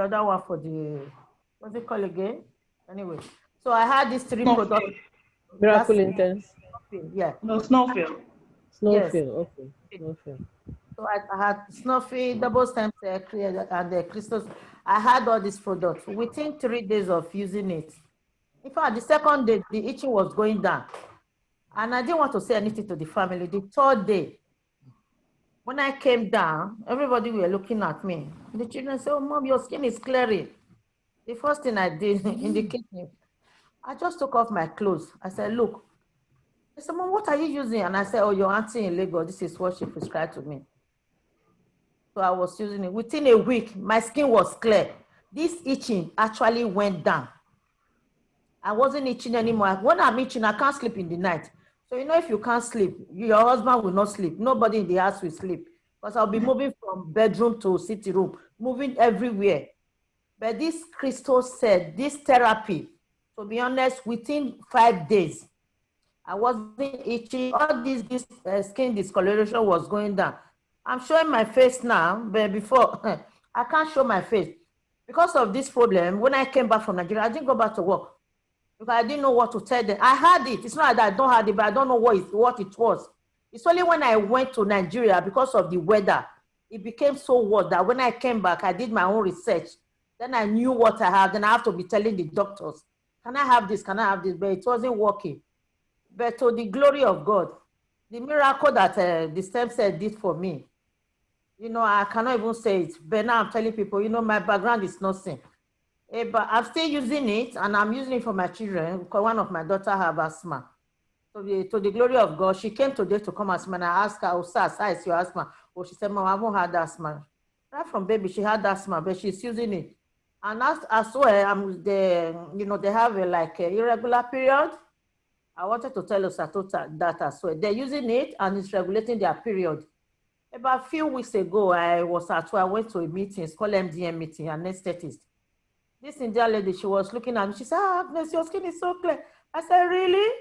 other one for the, what's it called again? Anyway, so I had these 3 products. Miracle Intense. Yeah. No, Snowfield. Snowfield, yes. Okay. Snowfield. So I had Snowfield, double stem cell, and the crystals. I had all these products. Within 3 days of using it, in fact, the second day, the itching was going down. And I didn't want to say anything to the family. The 3rd day, when I came down, everybody were looking at me. The children said, oh, Mom, your skin is clearing. The first thing I did in the kitchen, I just took off my clothes. I said, look. They said, Mom, what are you using? And I said, oh, your auntie in Lagos, this is what she prescribed to me. So I was using it. Within a week, my skin was clear. This itching actually went down. I wasn't itching anymore. When I'm itching, I can't sleep in the night. So, you know, if you can't sleep, your husband will not sleep. Nobody in the house will sleep. Because I'll be moving from bedroom to sitting room, moving everywhere. But this Crystal said, this therapy, to be honest, within 5 days, I wasn't itching. All this skin discoloration was going down. I'm showing my face now, but before, I can't show my face. Because of this problem, when I came back from Nigeria, I didn't go back to work because I didn't know what to tell them. I had it. It's not that I don't have it, but I don't know what it was. It's only when I went to Nigeria, because of the weather, it became so worse that when I came back, I did my own research. Then I knew what I had. Then I have to be telling the doctors, can I have this? Can I have this? But it wasn't working. But to the glory of God, the miracle that the stem cell did for me, you know, I cannot even say it. But now I'm telling people, you know, my background is nothing. But I'm still using it, and I'm using it for my children because one of my daughters have asthma. So to the glory of God, she came today to come asthma, and I asked her, oh, sir, is your asthma? Oh, she said, Mom, I haven't had asthma. Right from baby, she had asthma, but she's using it. And as well, you know, they have like a irregular period. I wanted to tell Osatota that as well. They're using it, and it's regulating their period. About a few weeks ago, I went to a meeting, it's called MDM meeting, an anesthetist. This Indian lady, she was looking at me, she said, Agnes, your skin is so clear. I said, really?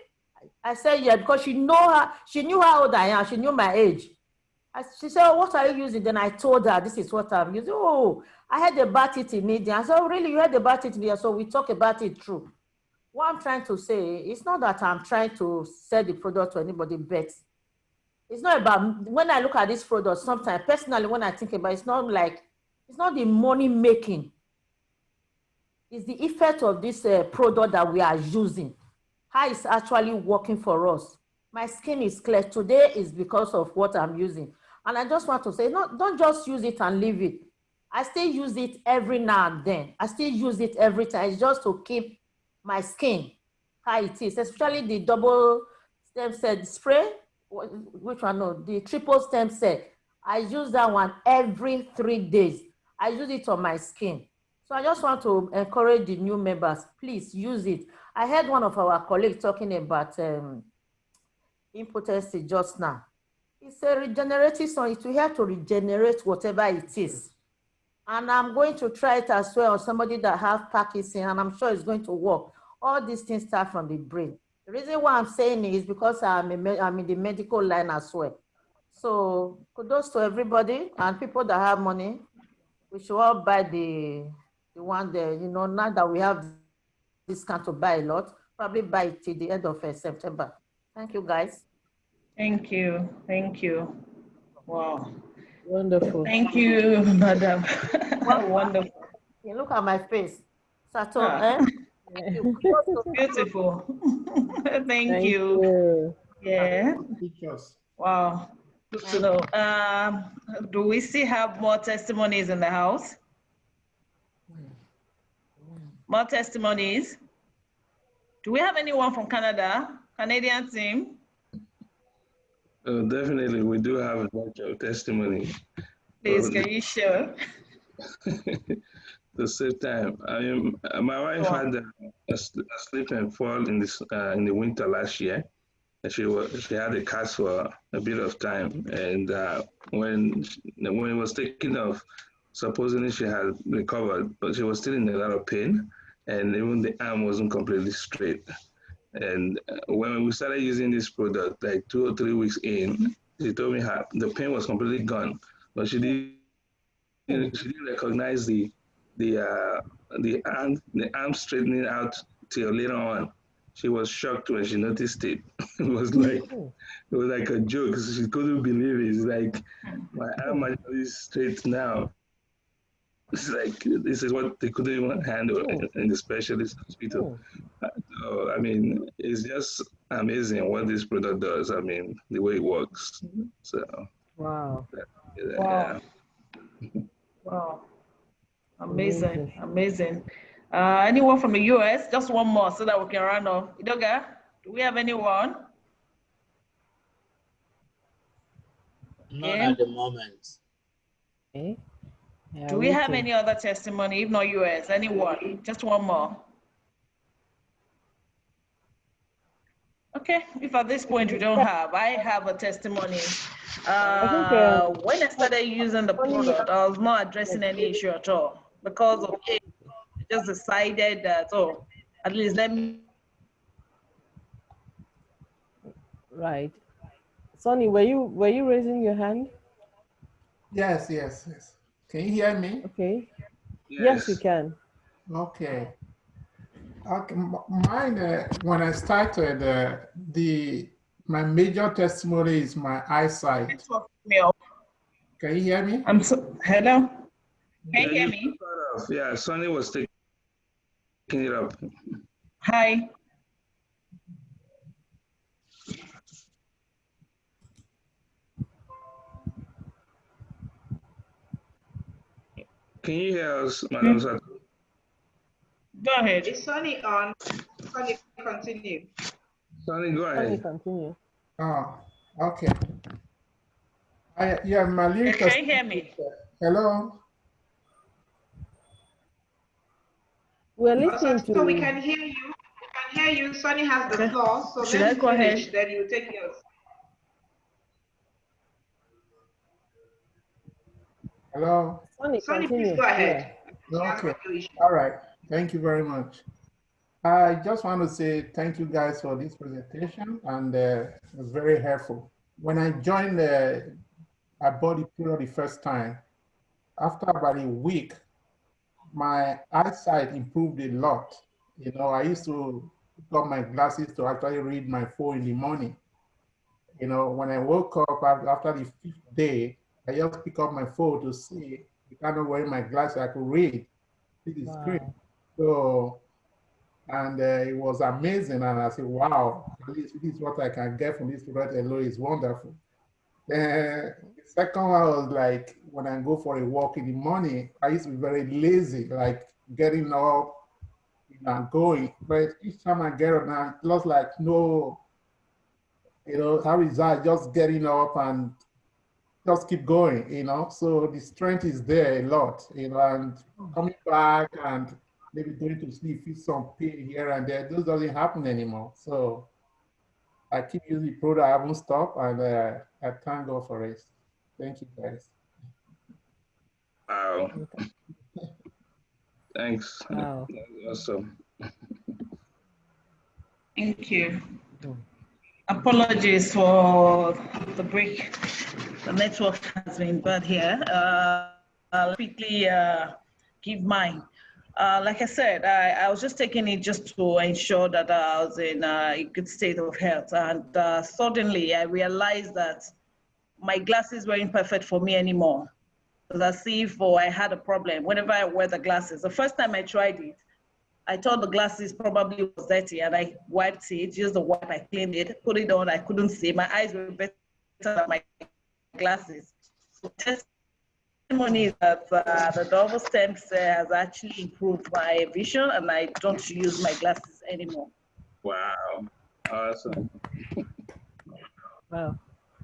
I said, yeah, because she knew how old I am, she knew my age. She said, oh, what are you using? Then I told her, this is what I'm using. Oh, I heard about it in India. I said, oh, really, you heard about it in India? So we talk about it through. What I'm trying to say, it's not that I'm trying to sell the product to anybody, but it's not about, when I look at this product, sometimes, personally, when I think about it, it's not the money making. It's the effect of this product that we are using. How it's actually working for us. My skin is clear. Today is because of what I'm using. And I just want to say, don't just use it and leave it. I still use it every now and then. I still use it every time. It's just to keep my skin how it is, especially the double stem cell spray. Which one? No, the triple stem cell. I use that one every 3 days. I use it on my skin. So I just want to encourage the new members, please use it. I heard one of our colleagues talking about impotency just now. It's a regenerative song. It will help to regenerate whatever it is. And I'm going to try it as well on somebody that has Parkinson, and I'm sure it's going to work. All these things start from the brain. The reason why I'm saying it is because I'm in the medical line as well. So kudos to everybody and people that have money. We should all buy the one there, you know, now that we have discount to buy a lot, probably buy it till the end of September. Thank you, guys. Thank you. Thank you. Wow. Wonderful. Thank you, madam. Wonderful. You look at my face. Sato, Beautiful. Thank you. Yeah. Wow. Good to know. Do we still have more testimonies in the house? More testimonies? Do we have anyone from Canada? Canadian team? Definitely, we do have a bunch of testimony. Please, can you share? To save time, my wife had a slip and fall in the winter last year. She had a cast for a bit of time, and when it was taken off, supposedly she had recovered, but she was still in a lot of pain, and even the arm wasn't completely straight. And when we started using this product, like 2 or 3 weeks in, she told me the pain was completely gone, but she didn't recognize the arm straightening out till later on. She was shocked when she noticed it. It was like a joke. She couldn't believe it. It's like, my arm is straight now. It's like, this is what they couldn't even handle in the specialist hospital. So, I mean, it's just amazing what this product does. I mean, the way it works. So, wow. Wow. Wow. Amazing, amazing. Anyone from the US? Just one more so that we can round off. Idoga, do we have anyone? Not at the moment. Okay. Do we have any other testimony, if not US? Anyone? Just one more. Okay, if at this point we don't have, I have a testimony. When I started using the product, I was not addressing any issue at all because of age. I just decided that, oh, at least let me. Right. Sonny, were you raising your hand? Yes. Can you hear me? Okay. Yes, we can. Okay. Mine, when I started, my major testimony is my eyesight. Can you hear me? Hello? Can you hear me? Yeah, Sonny was taking it up. Hi. Can you hear us, Madam Sato? Go ahead. Is Sonny on? Sonny, continue. Sonny, go ahead. Sonny, continue. Oh, okay. Yeah, my little Can you hear me? Hello? We're listening to So we can hear you. We can hear you. Sonny has the floor. So Should I let's go finish, ahead? then you take yours. Hello? Sonny, Sonny, continue. please go ahead. Yeah. Okay. All right. Thank you very much. I just want to say thank you guys for this presentation, and it was very helpful. When I joined I bought the product the first time. After about a week, my eyesight improved a lot. You know, I used to put on my glasses to actually read my phone in the morning. You know, when I woke up after the 5th day, I just pick up my phone to see, kind of wearing my glasses, I could read. This is great. So, and it was amazing. And I said, wow, at least this is what I can get from this product alone is wonderful. Then the second one was like, when I go for a walk in the morning, I used to be very lazy, like getting up and going. But each time I get up now, it looks like no, you know, how is that? Just getting up and just keep going, you know? So the strength is there a lot, you know, and coming back and maybe going to sleep, feel some pain here and there. Those doesn't happen anymore. So I keep using the product, I haven't stopped, and I thank God for it. Thank you, guys. Wow. Thanks. Wow. Awesome. Thank you. Apologies for the break. The network has been bad here. I'll quickly give mine. Like I said, I was just taking it just to ensure that I was in a good state of health. And suddenly I realized that my glasses weren't perfect for me anymore. It was as if I had a problem whenever I wear the glasses. The first time I tried it, I thought the glasses probably was dirty and I wiped it, used the wipe, I cleaned it, put it on, I couldn't see. My eyes were better than my glasses. So testimony is that the double stem cell has actually improved my vision and I don't use my glasses anymore. Wow, awesome. Wow.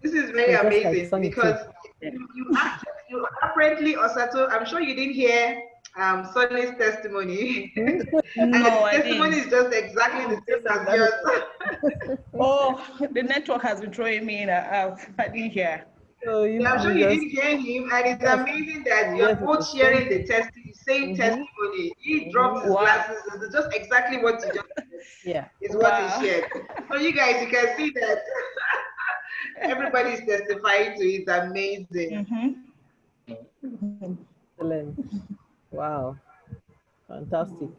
This is very amazing because you apparently, Osato, I'm sure you didn't hear Sonny's testimony. And No, his testimony is just exactly the same as yours. Oh, the network has been throwing me in and out. I didn't hear. So I'm sure you didn't hear him, and it's amazing that you're both sharing the same testimony. He dropped his glasses. It's just exactly what you just said. Is what he shared. So you guys, you can see that everybody's testifying to it. It's amazing. Excellent. Wow. Fantastic.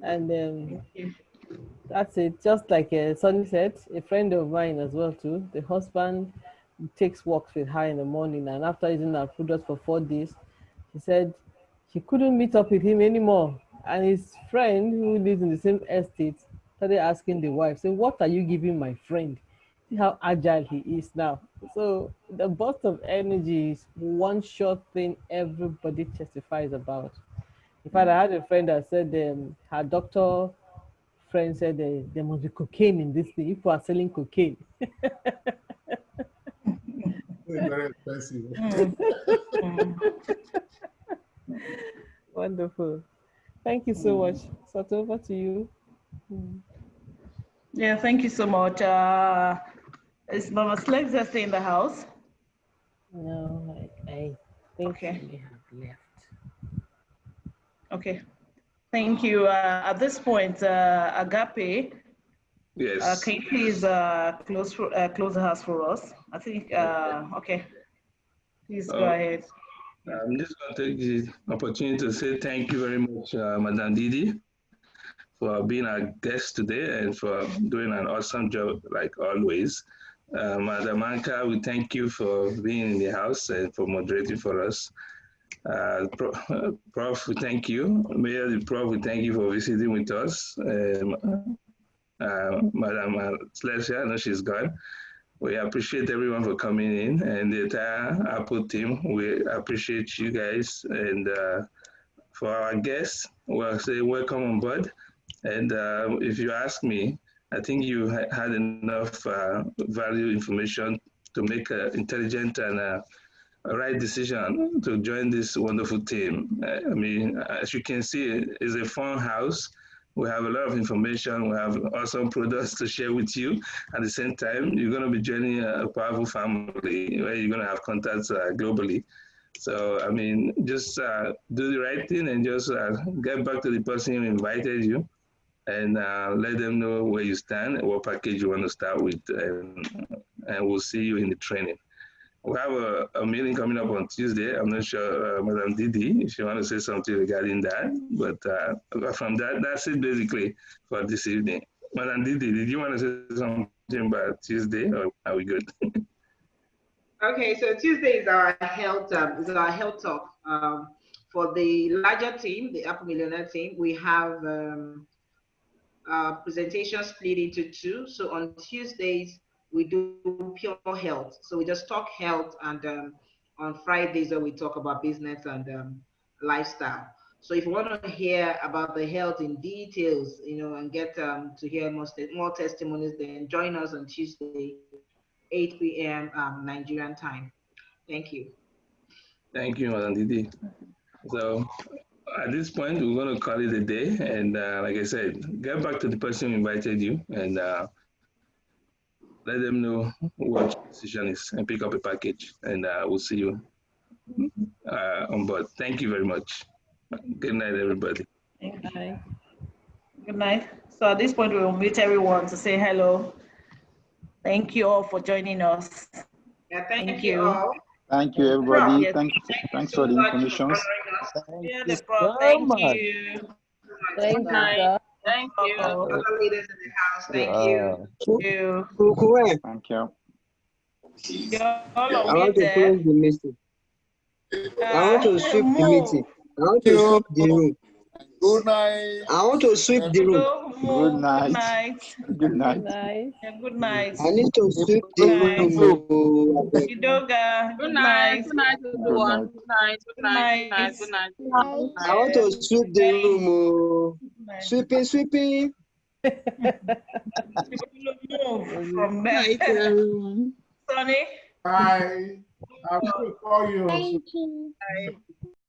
And that's it. Just like Sonny said, a friend of mine as well too. The husband takes walks with her in the morning, and after using her product for 4 days, she said she couldn't meet up with him anymore. And his friend, who lives in the same estate, started asking the wife, "So what are you giving my friend? See how agile he is now." So the burst of energy is one short thing everybody testifies about. In fact, I had a friend that said her doctor friend said there must be cocaine in this thing. People are selling cocaine. Very expensive. Wonderful. Thank you so much. Sato, over to you. Yeah, thank you so much. Is Mama Slexia still in the house? No, I think okay. we have left. Okay, thank you. At this point, Agape, Yes. can you please close the house for us? I think, okay, please go ahead. I'm just going to take the opportunity to say thank you very much, Madam Didi, for being our guest today and for doing an awesome job like always. Madam Anka, we thank you for being in the house and for moderating for us. Prof, we thank you. Mayor, the Prof, we thank you for visiting with us. Madam Slexia, I know she's gone. We appreciate everyone for coming in, and the entire Apple team. We appreciate you guys. And for our guests, we'll say welcome on board. And if you ask me, I think you had enough value information to make an intelligent and a right decision to join this wonderful team. I mean, as you can see, it's a fun house. We have a lot of information. We have awesome products to share with you. At the same time, you're going to be joining a powerful family where you're going to have contacts globally. So, I mean, just do the right thing and just get back to the person who invited you and let them know where you stand and what package you want to start with. And we'll see you in the training. We have a meeting coming up on Tuesday. I'm not sure, Madam Didi, if you want to say something regarding that. But from that, that's it basically for this evening. Madam Didi, did you want to say something about Tuesday, or are we good? Okay, so Tuesday is our health talk. For the larger team, the Apple Millionaire team, we have presentations split into two. So on Tuesdays, we do pure health. So we just talk health, and on Fridays we talk about business and lifestyle. So if you want to hear about the health in details, and get to hear more testimonies, then join us on Tuesday, 8 p.m. Nigerian time. Thank you. Thank you, Madam Didi. So at this point, we're going to call it a day. And like I said, get back to the person who invited you and let them know what your decision is and pick up a package. And we'll see you on board. Thank you very much. Good night, everybody. Good night. Good night. So at this point, we will meet everyone to say hello. Thank you all for joining us. Yeah, thank you all. Thank you, everybody. Yes. Thanks for the information. Yeah, the Prof, thank you. Thank you, sir. Thank you. Other leaders in the house, thank you. Thank you. All I want to close the meeting. I want to sweep the meeting. I want to sweep the room. Good night. I want to sweep the room. Good night. Good night. Yeah, good night. I need to sweep the room. Idoga, good night. Good night, everyone. Good night. Good night. Good night. Good night. I want to sweep the room. Sweeping, sweeping. Move from there. Sonny? Bye. I will call you. Thank you. Bye.